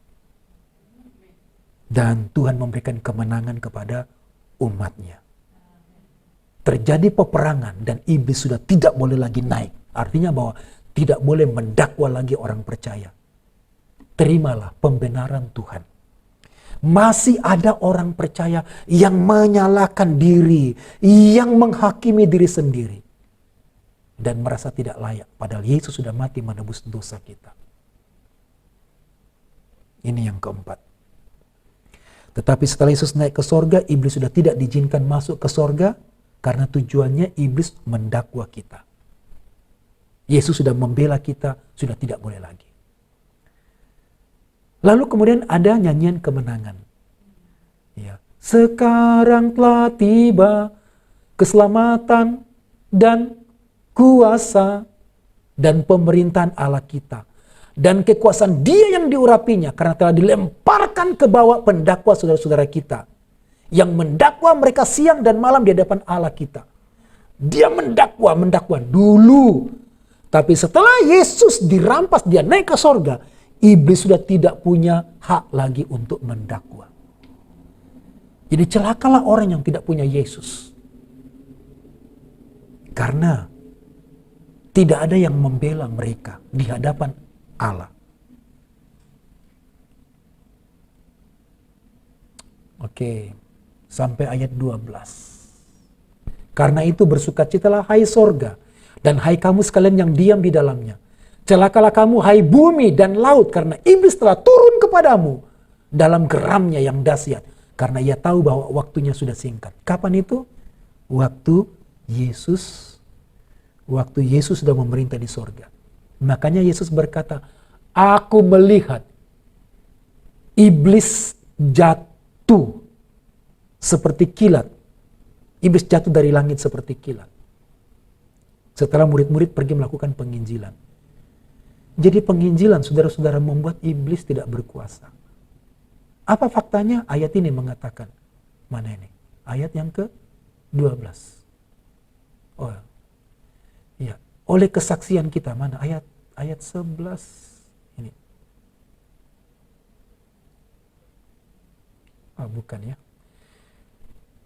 Dan Tuhan memberikan kemenangan kepada umatnya. Terjadi peperangan dan iblis sudah tidak boleh lagi naik. Artinya bahwa tidak boleh mendakwa lagi orang percaya. Terimalah pembenaran Tuhan. Masih ada orang percaya yang menyalahkan diri, yang menghakimi diri sendiri. Dan merasa tidak layak. Padahal Yesus sudah mati menebus dosa kita. Ini yang keempat. Tetapi setelah Yesus naik ke sorga, iblis sudah tidak diizinkan masuk ke sorga karena tujuannya iblis mendakwa kita. Yesus sudah membela kita, sudah tidak boleh lagi. Lalu kemudian ada nyanyian kemenangan. Ya. Sekarang telah tiba keselamatan dan kuasa dan pemerintahan Allah kita. Dan kekuasaan dia yang diurapinya karena telah dilemparkan ke bawah pendakwa saudara-saudara kita. Yang mendakwa mereka siang dan malam di hadapan Allah kita. Dia mendakwa dulu. Tapi setelah Yesus dirampas, dia naik ke sorga. Iblis sudah tidak punya hak lagi untuk mendakwa. Jadi celakalah orang yang tidak punya Yesus. Karena tidak ada yang membela mereka di hadapan Allah. Oke, sampai ayat 12. Karena itu bersukacitalah hai sorga, dan hai kamu sekalian yang diam di dalamnya. Celakalah kamu hai bumi dan laut, karena iblis telah turun kepadamu dalam geramnya yang dahsyat. Karena ia tahu bahwa waktunya sudah singkat. Kapan itu? Waktu Yesus sudah memerintah di sorga. Makanya Yesus berkata, aku melihat iblis jatuh seperti kilat. Iblis jatuh dari langit seperti kilat. Setelah murid-murid pergi melakukan penginjilan. Jadi penginjilan saudara-saudara membuat iblis tidak berkuasa. Apa faktanya? Ayat ini mengatakan. Mana ini? Ayat yang ke-12. Oh, ya. Oleh kesaksian kita, mana ayat 11 ini. Bukan ya.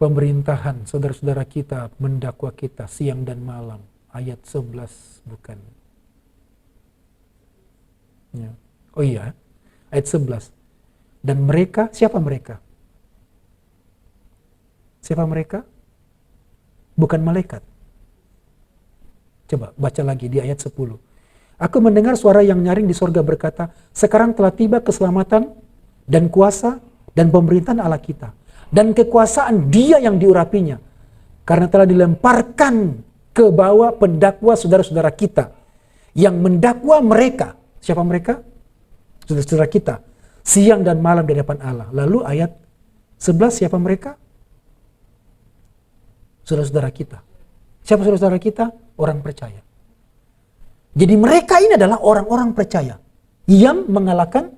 Pemerintahan saudara-saudara kita mendakwa kita siang dan malam. Ayat 11 bukan. Ya. Oh iya, ayat 11. Dan mereka, siapa mereka? Siapa mereka? Bukan malaikat. Coba baca lagi di ayat 10. Aku mendengar suara yang nyaring di sorga berkata, sekarang telah tiba keselamatan dan kuasa dan pemerintahan Allah kita. Dan kekuasaan dia yang diurapinya. Karena telah dilemparkan ke bawah pendakwa saudara-saudara kita. Yang mendakwa mereka. Siapa mereka? Saudara-saudara kita. Siang dan malam di hadapan Allah. Lalu ayat 11 siapa mereka? Saudara-saudara kita. Siapa saudara-saudara kita? Orang percaya. Jadi mereka ini adalah orang-orang percaya yang mengalahkan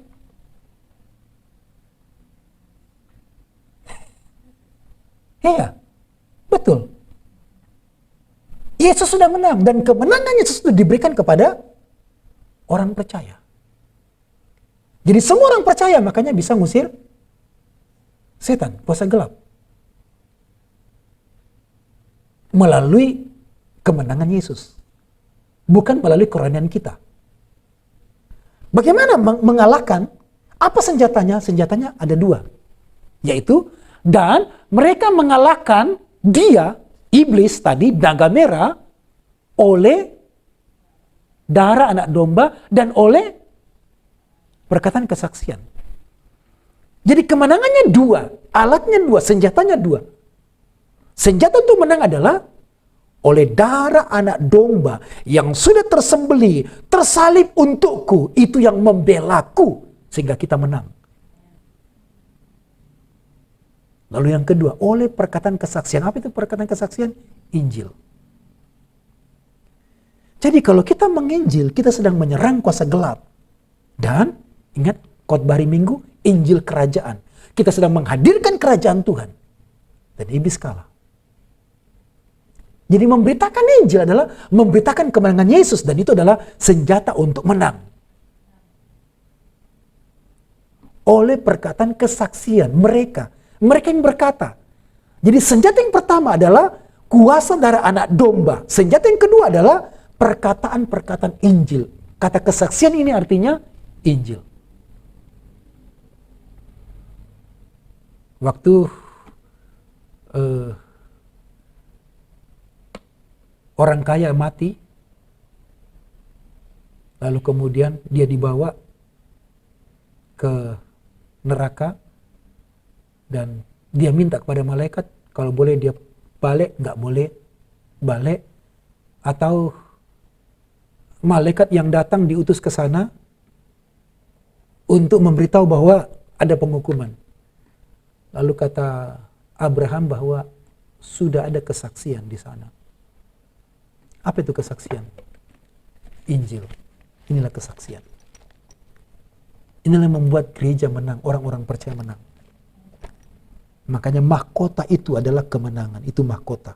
ya, betul. Yesus sudah menang dan kemenangan Yesus itu diberikan kepada orang percaya. Jadi semua orang percaya makanya bisa ngusir setan, kuasa gelap. Melalui kemenangan Yesus. Bukan melalui kerohanian kita. Bagaimana mengalahkan? Apa senjatanya? Senjatanya ada dua. Yaitu, dan mereka mengalahkan dia, iblis tadi, naga merah, oleh darah anak domba dan oleh perkataan kesaksian. Jadi kemenangannya dua, alatnya dua, senjatanya dua. Senjata untuk menang adalah oleh darah anak domba yang sudah tersembelih, tersalib untukku, itu yang membelaku sehingga kita menang. Lalu yang kedua, oleh perkataan kesaksian. Apa itu perkataan kesaksian? Injil. Jadi kalau kita menginjil, kita sedang menyerang kuasa gelap. Dan ingat khotbah hari Minggu, Injil kerajaan. Kita sedang menghadirkan kerajaan Tuhan. Dan iblis kalah. Jadi memberitakan Injil adalah memberitakan kemenangan Yesus. Dan itu adalah senjata untuk menang. Oleh perkataan kesaksian mereka. Mereka yang berkata. Jadi senjata yang pertama adalah kuasa darah anak domba. Senjata yang kedua adalah perkataan-perkataan Injil. Kata kesaksian ini artinya Injil. Waktu orang kaya mati, lalu kemudian dia dibawa ke neraka, dan dia minta kepada malaikat, kalau boleh dia balik, nggak boleh balik, atau malaikat yang datang diutus ke sana untuk memberitahu bahwa ada penghukuman. Lalu kata Abraham bahwa sudah ada kesaksian di sana. Apa itu kesaksian? Injil. Inilah kesaksian. Inilah yang membuat gereja menang, orang-orang percaya menang. Makanya mahkota itu adalah kemenangan, itu mahkota.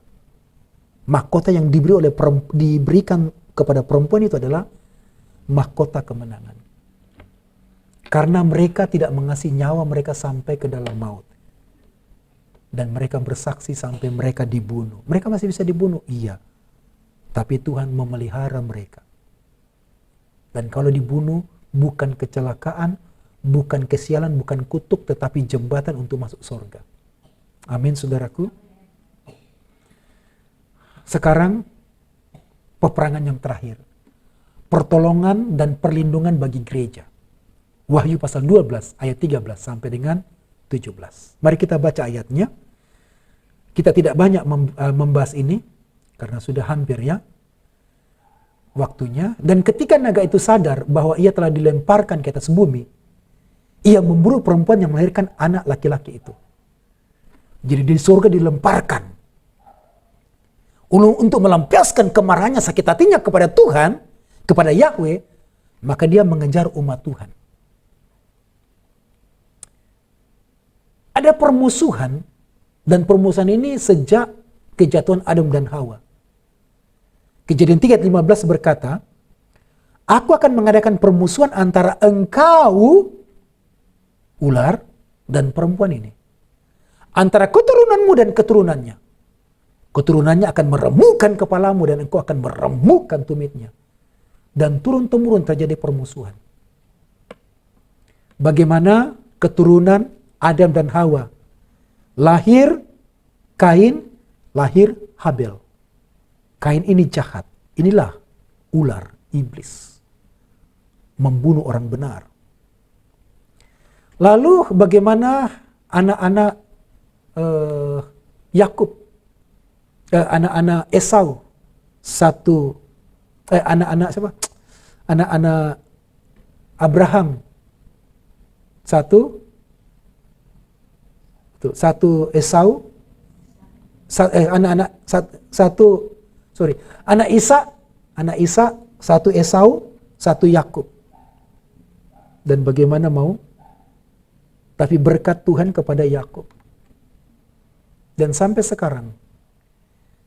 Mahkota yang diberikan kepada perempuan itu adalah mahkota kemenangan. Karena mereka tidak mengasihi nyawa mereka sampai ke dalam maut. Dan mereka bersaksi sampai mereka dibunuh. Mereka masih bisa dibunuh? Iya. Tapi Tuhan memelihara mereka. Dan kalau dibunuh, bukan kecelakaan, bukan kesialan, bukan kutuk, tetapi jembatan untuk masuk surga. Amin, saudaraku. Sekarang, peperangan yang terakhir. Pertolongan dan perlindungan bagi gereja. Wahyu pasal 12 ayat 13 sampai dengan 17. Mari kita baca ayatnya. Kita tidak banyak membahas ini karena sudah hampir ya waktunya. Dan ketika naga itu sadar bahwa ia telah dilemparkan ke atas bumi, ia memburu perempuan yang melahirkan anak laki-laki itu. Jadi di surga dilemparkan. Untuk melampiaskan kemarahannya, sakit hatinya kepada Tuhan, kepada Yahweh, maka dia mengejar umat Tuhan. Ada permusuhan, dan permusuhan ini sejak kejatuhan Adam dan Hawa. Kejadian 3 ayat 15 berkata, aku akan mengadakan permusuhan antara engkau, ular, dan perempuan ini. Antara keturunanmu dan keturunannya. Keturunannya akan meremukkan kepalamu dan engkau akan meremukkan tumitnya. Dan turun-temurun terjadi permusuhan. Bagaimana keturunan Adam dan Hawa? Lahir Kain, lahir Habel. Kain ini jahat. Inilah ular, iblis. Membunuh orang benar. Lalu bagaimana anak-anak Yakub, anak-anak Esau, anak-anak siapa? Anak-anak Abraham, satu Esau, anak Isa, satu Esau, satu Yakub. Dan bagaimana mau? Tapi berkat Tuhan kepada Yakub. Dan sampai sekarang,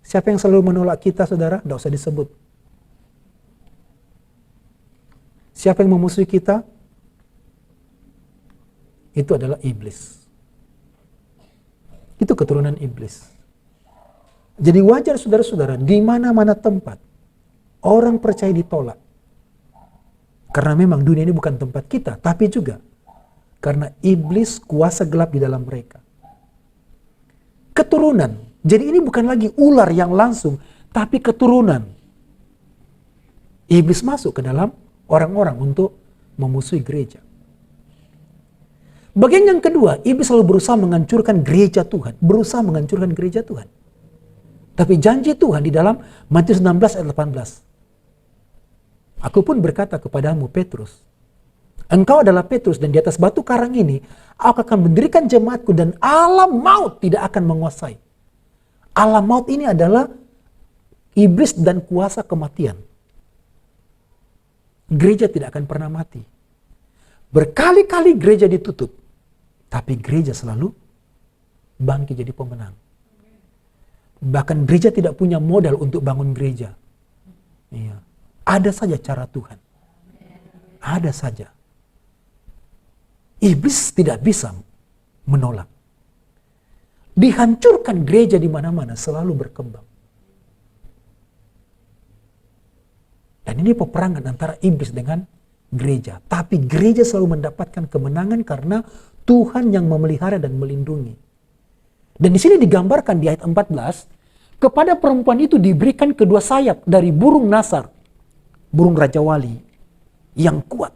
siapa yang selalu menolak kita, saudara? Tidak usah disebut. Siapa yang memusuhi kita? Itu adalah iblis. Itu keturunan iblis. Jadi wajar saudara-saudara, di mana-mana tempat orang percaya ditolak. Karena memang dunia ini bukan tempat kita, tapi juga karena iblis kuasa gelap di dalam mereka. Keturunan. Jadi ini bukan lagi ular yang langsung, tapi keturunan. Iblis masuk ke dalam orang-orang untuk memusuhi gereja. Bagian yang kedua, iblis selalu berusaha menghancurkan gereja Tuhan. Berusaha menghancurkan gereja Tuhan. Tapi janji Tuhan di dalam Matius 16 ayat 18. Aku pun berkata kepadamu Petrus, engkau adalah Petrus dan di atas batu karang ini aku akan mendirikan jemaatku dan alam maut tidak akan menguasai. Alam maut ini adalah iblis dan kuasa kematian. Gereja tidak akan pernah mati. Berkali-kali gereja ditutup, tapi gereja selalu bangkit jadi pemenang. Bahkan gereja tidak punya modal untuk bangun gereja. Iya. Ada saja cara Tuhan. Ada saja. Iblis tidak bisa menolak. Dihancurkan gereja di mana-mana selalu berkembang. Dan ini peperangan antara iblis dengan gereja. Tapi gereja selalu mendapatkan kemenangan karena Tuhan yang memelihara dan melindungi. Dan di sini digambarkan di ayat 14, kepada perempuan itu diberikan kedua sayap dari burung nasar, burung Raja Wali yang kuat.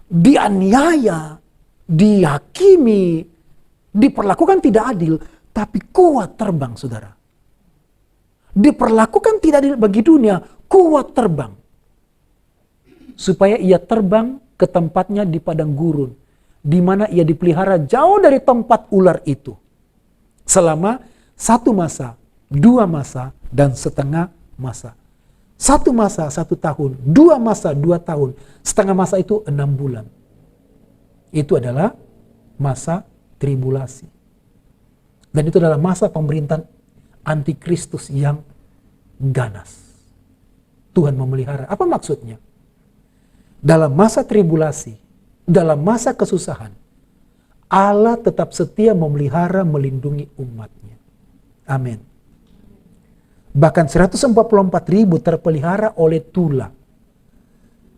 Dianiaya, dihakimi, diperlakukan tidak adil, tapi kuat terbang, saudara. Diperlakukan tidak adil bagi dunia, kuat terbang. Supaya ia terbang ke tempatnya di padang gurun, di mana ia dipelihara jauh dari tempat ular itu. Selama 1 masa, 2 masa, dan setengah masa. 1 masa 1 tahun, 2 masa 2 tahun, setengah masa itu 6 bulan. Itu adalah masa tribulasi. Dan itu adalah masa pemerintahan antikristus yang ganas. Tuhan memelihara. Apa maksudnya? Dalam masa tribulasi, dalam masa kesusahan, Allah tetap setia memelihara, melindungi umatnya. Amin. Bahkan 144.000 terpelihara oleh Tula.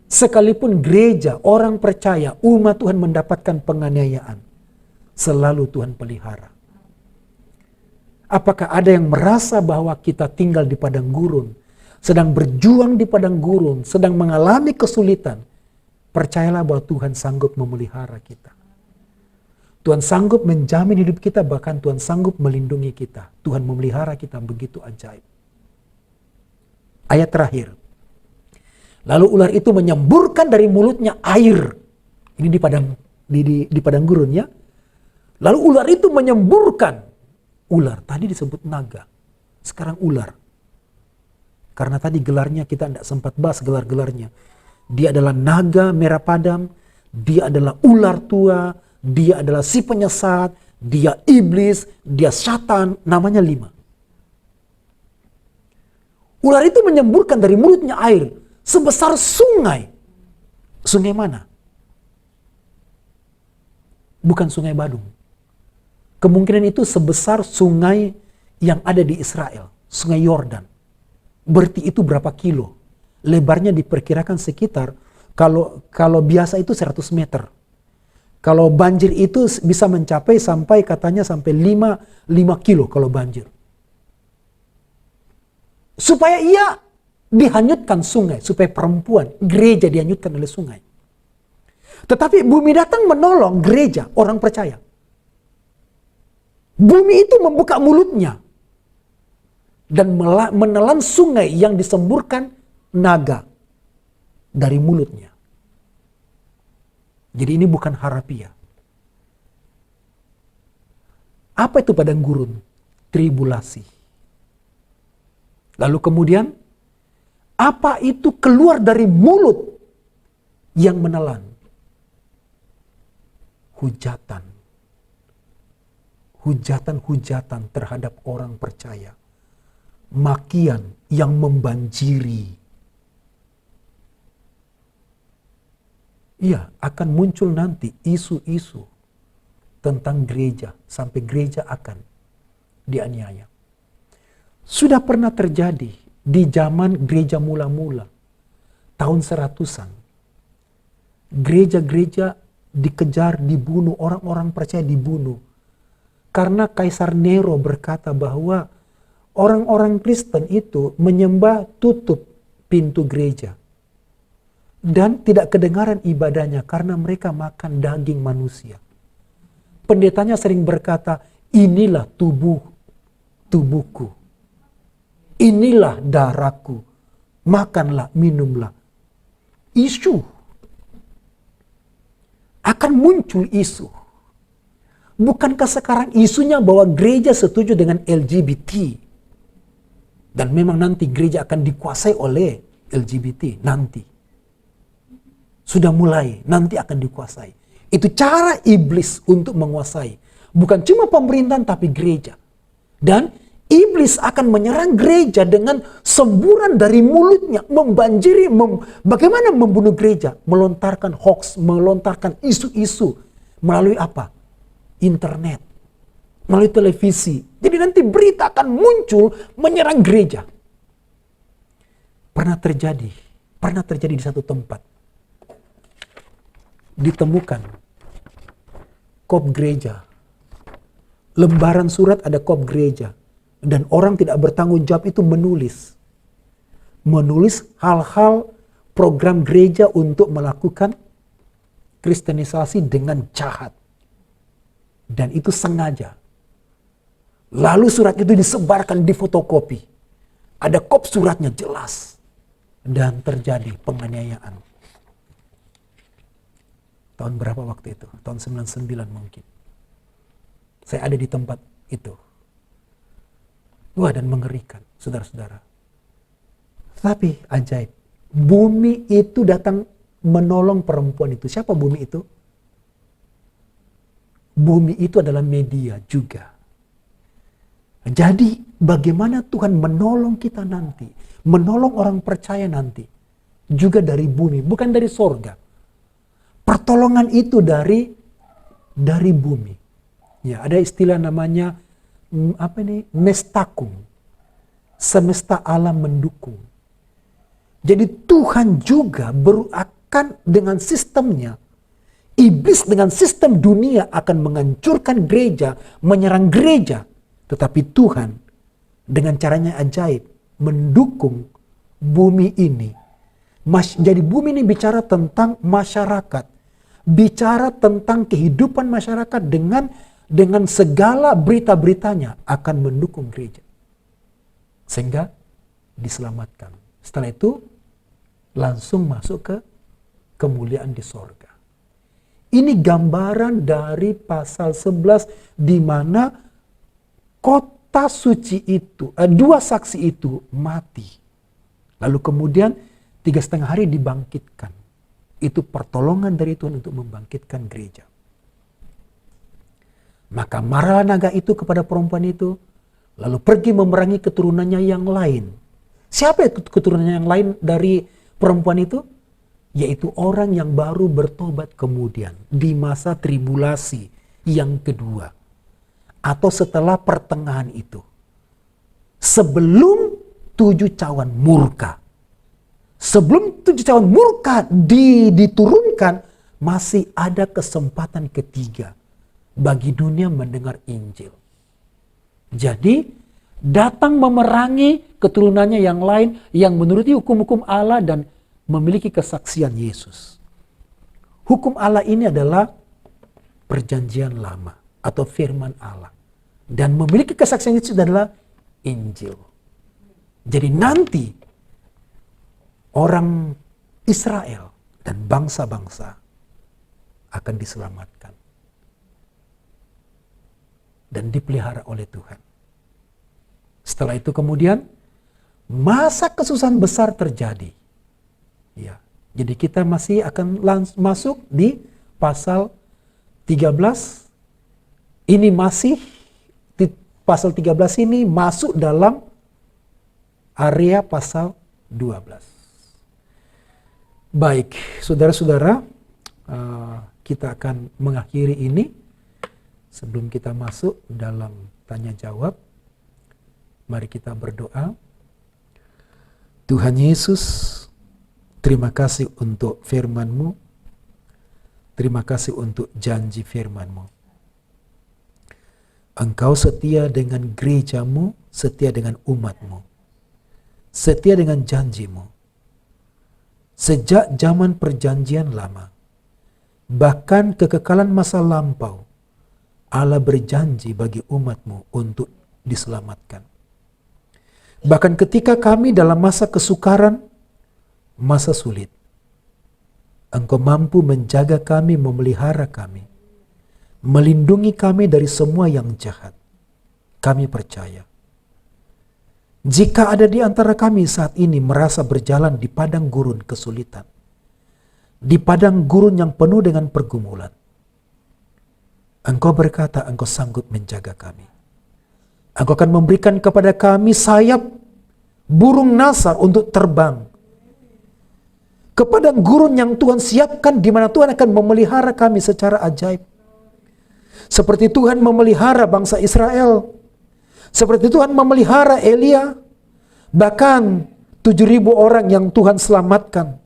Sekalipun gereja, orang percaya, umat Tuhan mendapatkan penganiayaan, selalu Tuhan pelihara. Apakah ada yang merasa bahwa kita tinggal di padang gurun, sedang berjuang di padang gurun, sedang mengalami kesulitan? Percayalah bahwa Tuhan sanggup memelihara kita. Tuhan sanggup menjamin hidup kita, bahkan Tuhan sanggup melindungi kita. Tuhan memelihara kita begitu ajaib. Ayat terakhir. Lalu ular itu menyemburkan dari mulutnya air. Ini di padang gurun ya. Lalu ular itu menyemburkan. Ular, tadi disebut naga. Sekarang ular. Karena tadi gelarnya kita tidak sempat bahas gelar-gelarnya. Dia adalah naga merah padam. Dia adalah ular tua. Dia adalah si penyesat. Dia iblis. Dia syaitan. Namanya 5. Ular itu menyemburkan dari mulutnya air sebesar sungai. Sungai mana? Bukan sungai Badung. Kemungkinan itu sebesar sungai yang ada di Israel. Sungai Yordan. Berarti itu berapa kilo? Lebarnya diperkirakan sekitar, kalau biasa itu 100 meter. Kalau banjir itu bisa mencapai sampai 5 kilo kalau banjir. Supaya ia dihanyutkan sungai, supaya perempuan, gereja dihanyutkan oleh sungai. Tetapi bumi datang menolong gereja, orang percaya. Bumi itu membuka mulutnya dan menelan sungai yang disemburkan naga dari mulutnya. Jadi ini bukan harafiah. Apa itu padang gurun? Tribulasi. Lalu kemudian, apa itu keluar dari mulut yang menelan? Hujatan. Hujatan-hujatan terhadap orang percaya. Makian yang membanjiri. Iya, akan muncul nanti isu-isu tentang gereja. Sampai gereja akan dianiaya. Sudah pernah terjadi di zaman gereja mula-mula, tahun 100-an. Gereja-gereja dikejar, dibunuh, orang-orang percaya dibunuh. Karena Kaisar Nero berkata bahwa orang-orang Kristen itu menyembah tutup pintu gereja. Dan tidak kedengaran ibadahnya karena mereka makan daging manusia. Pendetanya sering berkata, inilah tubuhku. Inilah darahku. Makanlah, minumlah. Isu. Akan muncul isu. Bukankah sekarang isunya bahwa gereja setuju dengan LGBT? Dan memang nanti gereja akan dikuasai oleh LGBT nanti. Sudah mulai, nanti akan dikuasai. Itu cara iblis untuk menguasai. Bukan cuma pemerintahan tapi gereja. Dan iblis akan menyerang gereja dengan semburan dari mulutnya. Membanjiri, bagaimana membunuh gereja? Melontarkan hoax, melontarkan isu-isu. Melalui apa? Internet. Melalui televisi. Jadi nanti berita akan muncul menyerang gereja. Pernah terjadi di satu tempat. Ditemukan kop gereja, lembaran surat ada kop gereja, dan orang tidak bertanggung jawab itu menulis hal-hal program gereja untuk melakukan kristenisasi dengan jahat, dan itu sengaja. Lalu surat itu disebarkan, difotokopi, ada kop suratnya jelas, dan terjadi penganiayaan. Tahun berapa waktu itu? Tahun 99 mungkin. Saya ada di tempat itu. Wah, dan mengerikan, saudara-saudara. Tapi ajaib. Bumi itu datang menolong perempuan itu. Siapa bumi itu? Bumi itu adalah media juga. Jadi bagaimana Tuhan menolong kita nanti. Menolong orang percaya nanti. Juga dari bumi, bukan dari sorga. Pertolongan itu dari bumi. Ya, ada istilah namanya mestakum. Semesta alam mendukung. Jadi Tuhan juga akan dengan sistemnya, iblis dengan sistem dunia akan menghancurkan gereja, menyerang gereja. Tetapi Tuhan dengan caranya ajaib mendukung bumi ini. Jadi bumi ini bicara tentang masyarakat. Bicara tentang kehidupan masyarakat dengan segala berita-beritanya akan mendukung gereja. Sehingga diselamatkan. Setelah itu langsung masuk ke kemuliaan di sorga. Ini gambaran dari pasal 11 di mana kota suci itu, dua saksi itu mati. Lalu kemudian 3,5 hari dibangkitkan. Itu pertolongan dari Tuhan untuk membangkitkan gereja. Maka marah naga itu kepada perempuan itu, lalu pergi memerangi keturunannya yang lain. Siapa keturunannya yang lain dari perempuan itu? Yaitu orang yang baru bertobat kemudian di masa tribulasi yang kedua. Atau setelah pertengahan itu. Sebelum 7 cawan murka. Sebelum 7 cawan murka diturunkan, masih ada kesempatan ketiga bagi dunia mendengar Injil. Jadi, datang memerangi keturunannya yang lain yang menuruti hukum-hukum Allah dan memiliki kesaksian Yesus. Hukum Allah ini adalah perjanjian lama atau firman Allah. Dan memiliki kesaksian Yesus adalah Injil. Jadi nanti orang Israel dan bangsa-bangsa akan diselamatkan dan dipelihara oleh Tuhan. Setelah itu kemudian masa kesusahan besar terjadi. Ya, jadi kita masih akan masuk di pasal 13. Ini masih di pasal 13 ini masuk dalam area pasal 12. Baik, saudara-saudara, kita akan mengakhiri ini sebelum kita masuk dalam tanya jawab. Mari kita berdoa. Tuhan Yesus, terima kasih untuk firman-Mu. Terima kasih untuk janji firman-Mu. Engkau setia dengan gereja-Mu, setia dengan umat-Mu, setia dengan janji-Mu. Sejak zaman perjanjian lama, bahkan kekekalan masa lampau, Allah berjanji bagi umat-Mu untuk diselamatkan. Bahkan ketika kami dalam masa kesukaran, masa sulit, Engkau mampu menjaga kami, memelihara kami, melindungi kami dari semua yang jahat. Kami percaya. Jika ada di antara kami saat ini merasa berjalan di padang gurun kesulitan, di padang gurun yang penuh dengan pergumulan, Engkau berkata Engkau sanggup menjaga kami. Engkau akan memberikan kepada kami sayap burung nasar untuk terbang ke padang gurun yang Tuhan siapkan, di mana Tuhan akan memelihara kami secara ajaib. Seperti Tuhan memelihara bangsa Israel, seperti Tuhan memelihara Elia, bahkan 7.000 orang yang Tuhan selamatkan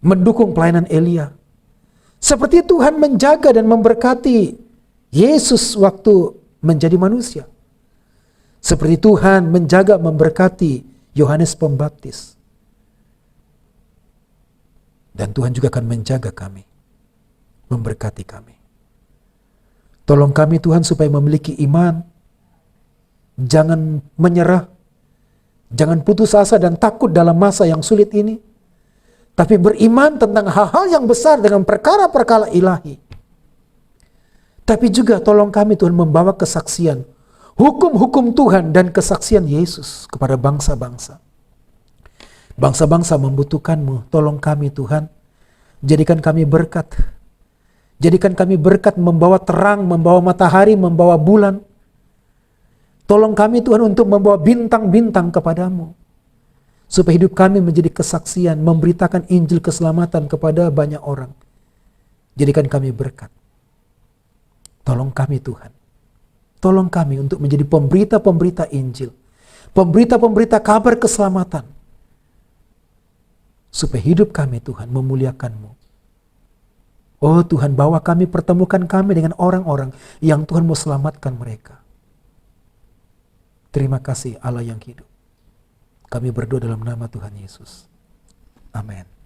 mendukung pelayanan Elia. Seperti Tuhan menjaga dan memberkati Yesus waktu menjadi manusia. Seperti Tuhan menjaga memberkati Yohanes Pembaptis. Dan Tuhan juga akan menjaga kami, memberkati kami. Tolong kami Tuhan supaya memiliki iman, jangan menyerah, jangan putus asa dan takut dalam masa yang sulit ini, tapi beriman tentang hal-hal yang besar dengan perkara-perkara ilahi. Tapi juga tolong kami Tuhan membawa kesaksian, hukum-hukum Tuhan dan kesaksian Yesus kepada bangsa-bangsa. Bangsa-bangsa membutuhkan-Mu, tolong kami Tuhan, jadikan kami berkat. Jadikan kami berkat membawa terang, membawa matahari, membawa bulan. Tolong kami Tuhan untuk membawa bintang-bintang kepada-Mu. Supaya hidup kami menjadi kesaksian, memberitakan Injil keselamatan kepada banyak orang. Jadikan kami berkat. Tolong kami Tuhan. Tolong kami untuk menjadi pemberita-pemberita Injil. Pemberita-pemberita kabar keselamatan. Supaya hidup kami Tuhan memuliakan-Mu. Oh Tuhan, bawa kami, pertemukan kami dengan orang-orang yang Tuhan mau selamatkan mereka. Terima kasih Allah yang hidup. Kami berdoa dalam nama Tuhan Yesus. Amin.